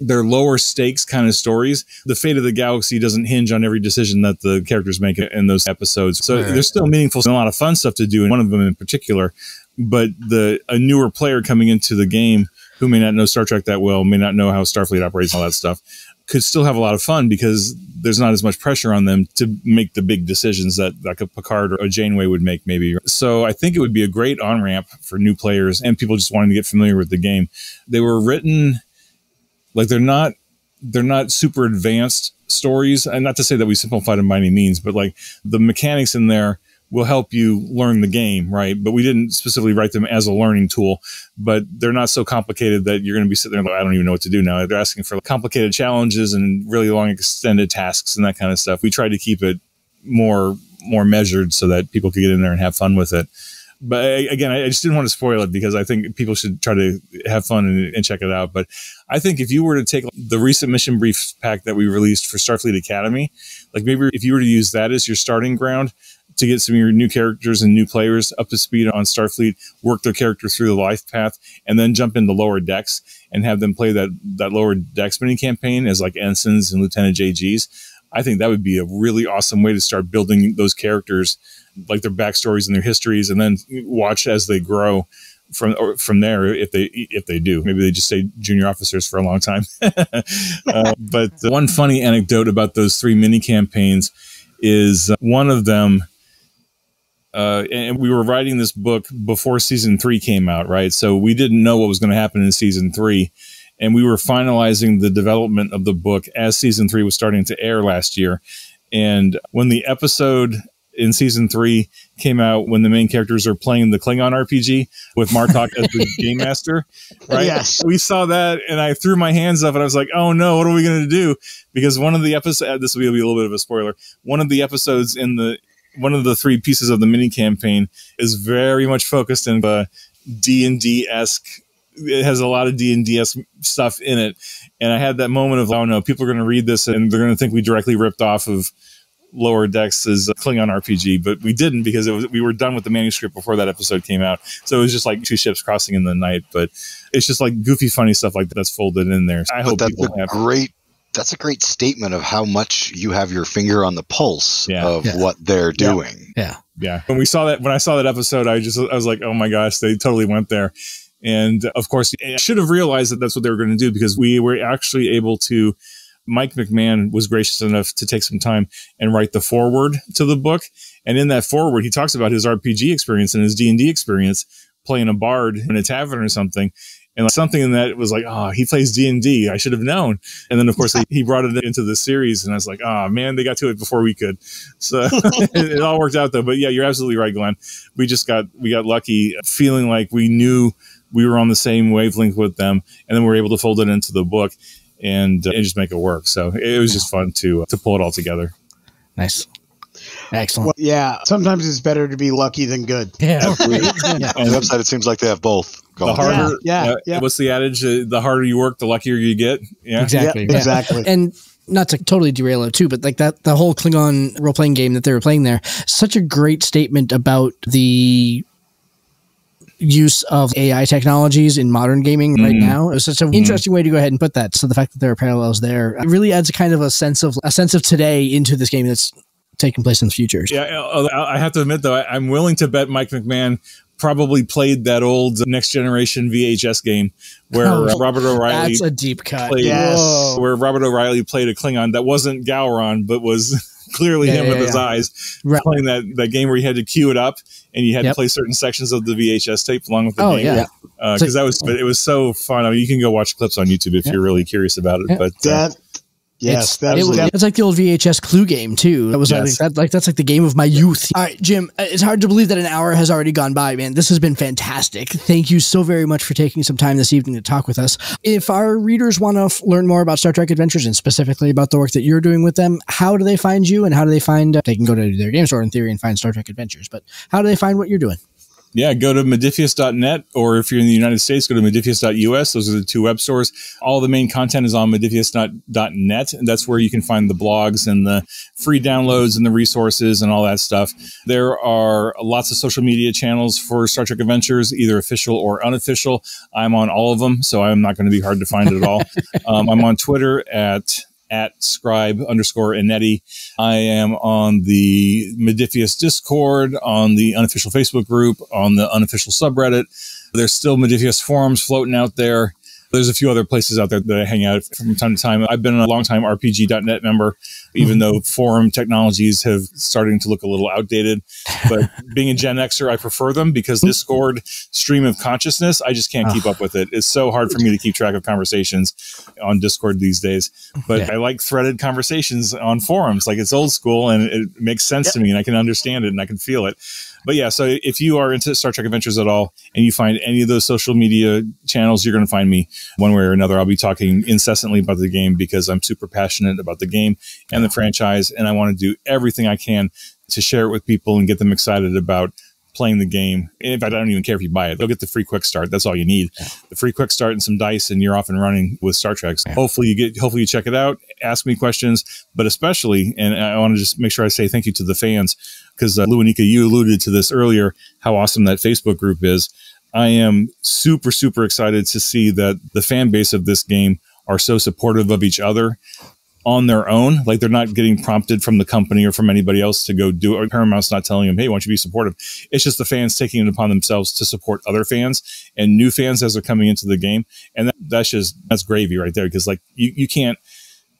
they're lower stakes kind of stories. The fate of the galaxy doesn't hinge on every decision that the characters make in those episodes. So there's still meaningful and a lot of fun stuff to do, and one of them in particular. But a newer player coming into the game who may not know Star Trek that well, may not know how Starfleet operates and all that stuff, could still have a lot of fun because there's not as much pressure on them to make the big decisions that like a Picard or a Janeway would make maybe. So I think it would be a great on-ramp for new players and people just wanting to get familiar with the game. They were written like they're not super advanced stories, and not to say that we simplified them by any means, but like the mechanics in there will help you learn the game, right? But we didn't specifically write them as a learning tool, but they're not so complicated that you're going to be sitting there like, I don't even know what to do now. They're asking for complicated challenges and really long extended tasks and that kind of stuff. We tried to keep it more measured so that people could get in there and have fun with it. But again, I just didn't want to spoil it because I think people should try to have fun and check it out. But I think if you were to take the recent mission brief pack that we released for Starfleet Academy, like maybe if you were to use that as your starting ground to get some of your new characters and new players up to speed on Starfleet, work their character through the life path, and then jump into Lower Decks and have them play that Lower Decks mini campaign as like ensigns and Lieutenant JGs, I think that would be a really awesome way to start building those characters, like their backstories and their histories, and then watch as they grow from there. If they do, maybe they just stay junior officers for a long time. But one funny anecdote about those 3 mini campaigns is one of them. And we were writing this book before season 3 came out, right? So we didn't know what was going to happen in season 3. And we were finalizing the development of the book as season 3 was starting to air last year. And when the episode in season 3 came out, when the main characters are playing the Klingon RPG with Martok as the game master, right? Yes. We saw that and I threw my hands up and I was like, oh no, what are we going to do? Because one of the episodes, this will be a little bit of a spoiler, one of the episodes one of the 3 pieces of the mini campaign is very much focused in D&D-esque. It has a lot of D&D-esque stuff in it. And I had that moment of, oh no, people are going to read this and they're going to think we directly ripped off of Lower Decks' Klingon RPG, but we didn't because we were done with the manuscript before that episode came out. So it was just like 2 ships crossing in the night, but it's just like goofy, funny stuff like that's folded in there. I hope people have that's a great statement of how much you have your finger on the pulse of what they're doing. Yeah. When I saw that episode, I was like, oh my gosh, they totally went there. And of course, I should have realized that that's what they were going to do because we were actually able to, Mike McMahon was gracious enough to take some time and write the foreword to the book. And in that foreword, he talks about his RPG experience and his D&D experience playing a bard in a tavern or something. And something in that was like, oh, he plays D&D. I should have known. And then, of course, he brought it into the series. And I was like, oh, man, they got to it before we could. So it all worked out, though. But yeah, you're absolutely right, Glenn. We got lucky feeling like we knew we were on the same wavelength with them. And then we were able to fold it into the book and just make it work. So it was just fun to pull it all together. Nice. Excellent. Well, yeah. Sometimes it's better to be lucky than good. Yeah. On the website, it seems like they have both. The harder, what's the adage? The harder you work, the luckier you get. Yeah, exactly. Yeah, exactly. And not to totally derail it too, but like the whole Klingon role playing game that they were playing there, such a great statement about the use of AI technologies in modern gaming right now. It's such an interesting way to go ahead and put that. So the fact that there are parallels there, it really adds a kind of a sense of today into this game that's taking place in the future. Yeah, I have to admit though, I'm willing to bet Mike McMahon probably played that old Next Generation VHS game where Robert O'Reilly. That's a deep cut. Where Robert O'Reilly played a Klingon that wasn't Gowron, but was clearly him with his eyes, playing that game where you had to queue it up and you had to play certain sections of the VHS tape along with the game. Because it was so fun. I mean, you can go watch clips on YouTube if you're really curious about it. But yes, it's like the old VHS Clue game too. That was that's like the game of my youth. All right, Jim, it's hard to believe that an hour has already gone by, man. This has been fantastic. Thank you so very much for taking some time this evening to talk with us. If our readers want to learn more about Star Trek Adventures and specifically about the work that you're doing with them, how do they find you and how do they find, they can go to their game store in theory and find Star Trek Adventures, but how do they find what you're doing? Yeah, go to Modipius.net, or if you're in the United States, go to Modipius.us. Those are the 2 web stores. All the main content is on Modipius.net, and that's where you can find the blogs and the free downloads and the resources and all that stuff. There are lots of social media channels for Star Trek Adventures, either official or unofficial. I'm on all of them, so I'm not going to be hard to find at all. I'm on Twitter at @scribe_Inetti. I am on the Modipius Discord, on the unofficial Facebook group, on the unofficial subreddit. There's still Modipius forums floating out there. There's a few other places out there that I hang out from time to time. I've been a long-time RPG.net member, even though forum technologies have starting to look a little outdated. But being a Gen Xer, I prefer them because Discord stream of consciousness, I just can't keep up with it. It's so hard for me to keep track of conversations on Discord these days. But I like threaded conversations on forums. Like, it's old school and it makes sense to me and I can understand it and I can feel it. But yeah, so if you are into Star Trek Adventures at all and you find any of those social media channels, you're going to find me one way or another. I'll be talking incessantly about the game because I'm super passionate about the game and the franchise. And I want to do everything I can to share it with people and get them excited about playing the game. In fact, I don't even care if you buy it. They'll get the free quick start. That's all you need. Yeah. The free quick start and some dice, and you're off and running with Star Trek. Yeah. Hopefully you check it out. Ask me questions, but especially, and I want to just make sure I say thank you to the fans, because Lewanika, you alluded to this earlier, how awesome that Facebook group is. I am super, super excited to see that the fan base of this game are so supportive of each other on their own. Like, they're not getting prompted from the company or from anybody else to go do it. Or Paramount's not telling them, hey, why don't you be supportive? It's just the fans taking it upon themselves to support other fans and new fans as they're coming into the game. And that's gravy right there, because like you can't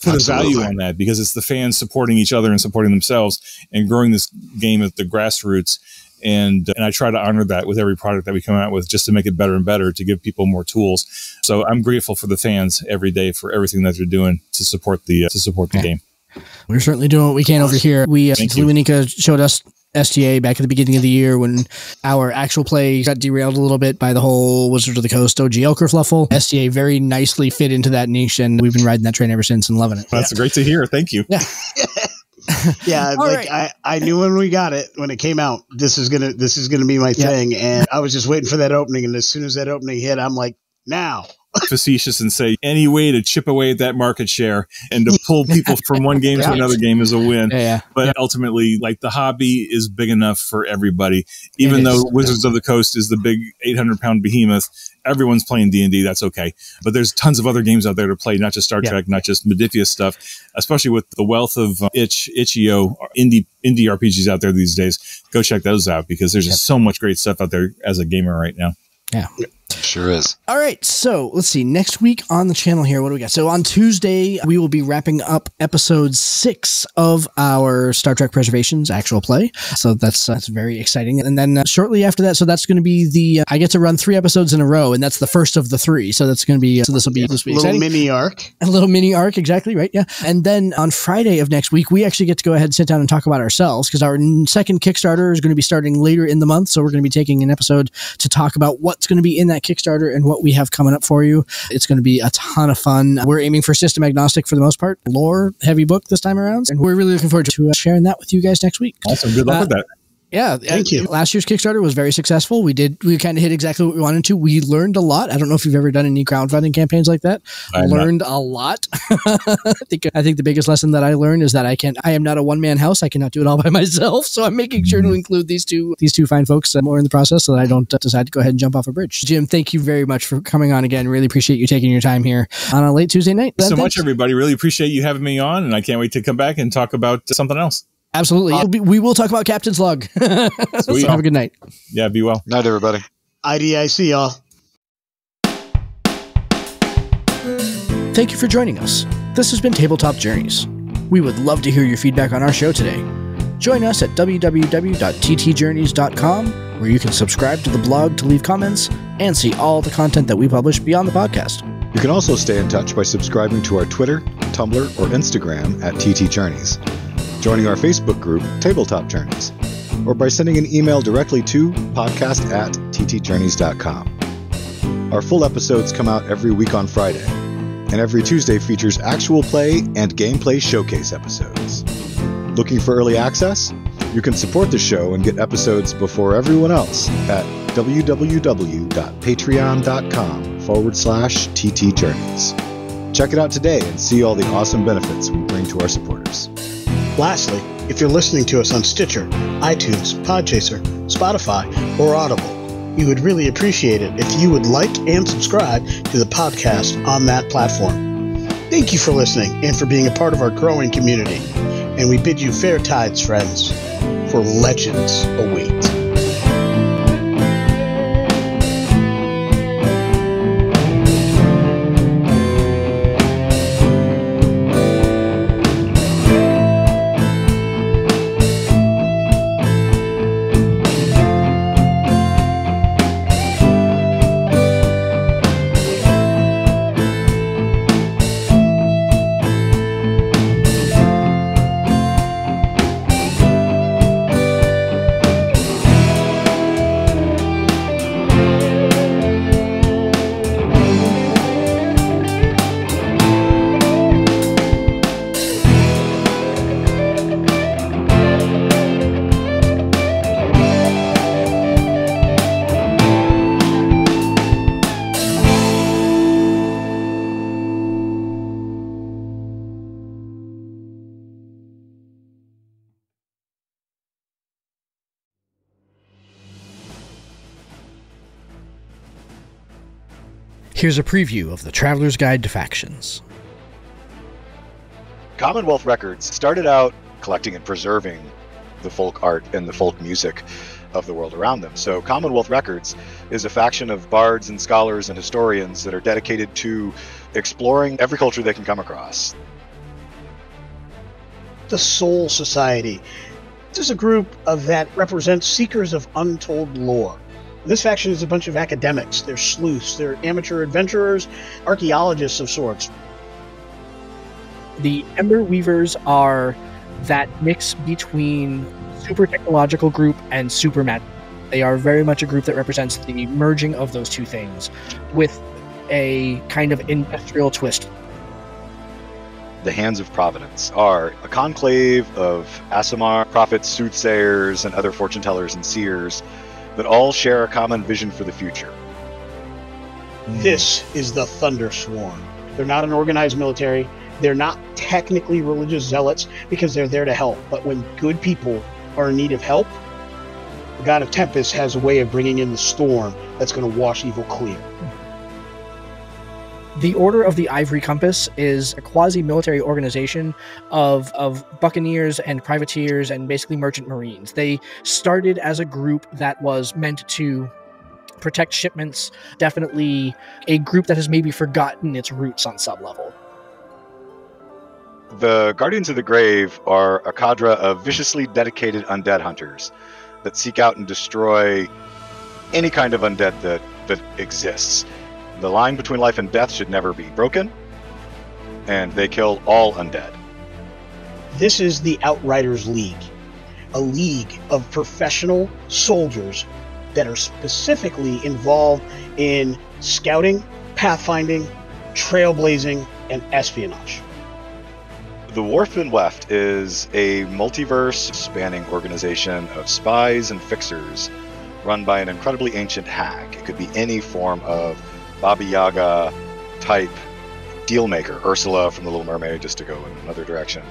put a value on that, because it's the fans supporting each other and supporting themselves and growing this game at the grassroots. And I try to honor that with every product that we come out with, just to make it better and better, to give people more tools. So I'm grateful for the fans every day for everything that they're doing to support the game. We're certainly doing what we can over here. Lewanika showed us STA back at the beginning of the year when our actual play got derailed a little bit by the whole Wizards of the Coast OG Elkerfluffle. STA very nicely fit into that niche, and we've been riding that train ever since and loving it. That's great to hear. Thank you. Yeah. Yeah, like right. I knew when we got it, when it came out, this is gonna be my thing, and I was just waiting for that opening, and as soon as that opening hit, I'm like, now. Facetious and say any way to chip away at that market share and to pull people from one game to another game is a win. But ultimately, like, the hobby is big enough for everybody. Even though Wizards of the Coast is the big 800-pound behemoth, everyone's playing D&D. That's okay. But there's tons of other games out there to play, not just Star Trek, not just Modipius stuff, especially with the wealth of itch.io indie RPGs out there these days. Go check those out, because there's just so much great stuff out there as a gamer right now. Yeah. Sure is. All right. So let's see. Next week on the channel here, what do we got? So on Tuesday, we will be wrapping up episode 6 of our Star Trek Preservations actual play. So that's very exciting. And then shortly after that, so that's going to be I get to run 3 episodes in a row, and that's the first of the 3. So that's going to be, this will be exciting. Little mini arc. A little mini arc. Exactly. Right. Yeah. And then on Friday of next week, we actually get to go ahead and sit down and talk about ourselves, because our second Kickstarter is going to be starting later in the month. So we're going to be taking an episode to talk about what's going to be in that Kickstarter and what we have coming up for you. It's going to be a ton of fun. We're aiming for system agnostic for the most part, lore heavy book this time around, and we're really looking forward to sharing that with you guys next week. Awesome. Good luck with that. Yeah. Thank you. Last year's Kickstarter was very successful. We kind of hit exactly what we wanted to. We learned a lot. I don't know if you've ever done any crowdfunding campaigns like that. Learned a lot. I think the biggest lesson that I learned is that I am not a one-man house. I cannot do it all by myself. So I'm making sure to include these two fine folks more in the process, so that I don't decide to go ahead and jump off a bridge. Jim, thank you very much for coming on again. Really appreciate you taking your time here on a late Tuesday night. Thanks so much, everybody. Really appreciate you having me on, and I can't wait to come back and talk about something else. Absolutely. We will talk about Captain's Log. So have a good night. Yeah, be well. Night, everybody. IDIC, y'all. Thank you for joining us. This has been Tabletop Journeys. We would love to hear your feedback on our show today. Join us at www.ttjourneys.com, where you can subscribe to the blog to leave comments and see all the content that we publish beyond the podcast. You can also stay in touch by subscribing to our Twitter, Tumblr, or Instagram at TT Journeys, joining our Facebook group, Tabletop Journeys, or by sending an email directly to podcast@ttjourneys.com. Our full episodes come out every week on Friday, and every Tuesday features actual play and gameplay showcase episodes. Looking for early access? You can support the show and get episodes before everyone else at www.patreon.com/ttjourneys. Check it out today and see all the awesome benefits we bring to our supporters. Lastly, if you're listening to us on Stitcher, iTunes, Podchaser, Spotify, or Audible, we would really appreciate it if you would like and subscribe to the podcast on that platform. Thank you for listening and for being a part of our growing community. And we bid you fair tides, friends, for legends await. Here's a preview of the Traveler's Guide to Factions. Commonwealth Records started out collecting and preserving the folk art and the folk music of the world around them. So Commonwealth Records is a faction of bards and scholars and historians that are dedicated to exploring every culture they can come across. The Soul Society. This is a group that represents seekers of untold lore. This faction is a bunch of academics. They're sleuths, they're amateur adventurers, archaeologists of sorts. The Ember Weavers are that mix between super technological group and super magic. They are very much a group that represents the merging of those two things with a kind of industrial twist. The Hands of Providence are a conclave of Aasimar prophets, soothsayers, and other fortune tellers and seers that all share a common vision for the future. This is the Thunder Swarm. They're not an organized military. They're not technically religious zealots because they're there to help. But when good people are in need of help, the God of Tempest has a way of bringing in the storm that's going to wash evil clear. The Order of the Ivory Compass is a quasi-military organization of buccaneers and privateers and basically merchant marines. They started as a group that was meant to protect shipments, definitely a group that has maybe forgotten its roots on some level. The Guardians of the Grave are a cadre of viciously dedicated undead hunters that seek out and destroy any kind of undead that exists. The line between life and death should never be broken, and they kill all undead. This is the Outriders League, a league of professional soldiers that are specifically involved in scouting, pathfinding, trailblazing, and espionage. The Wharfman Weft is a multiverse-spanning organization of spies and fixers run by an incredibly ancient hag. It could be any form of Baba Yaga type dealmaker, Ursula from The Little Mermaid, just to go in another direction.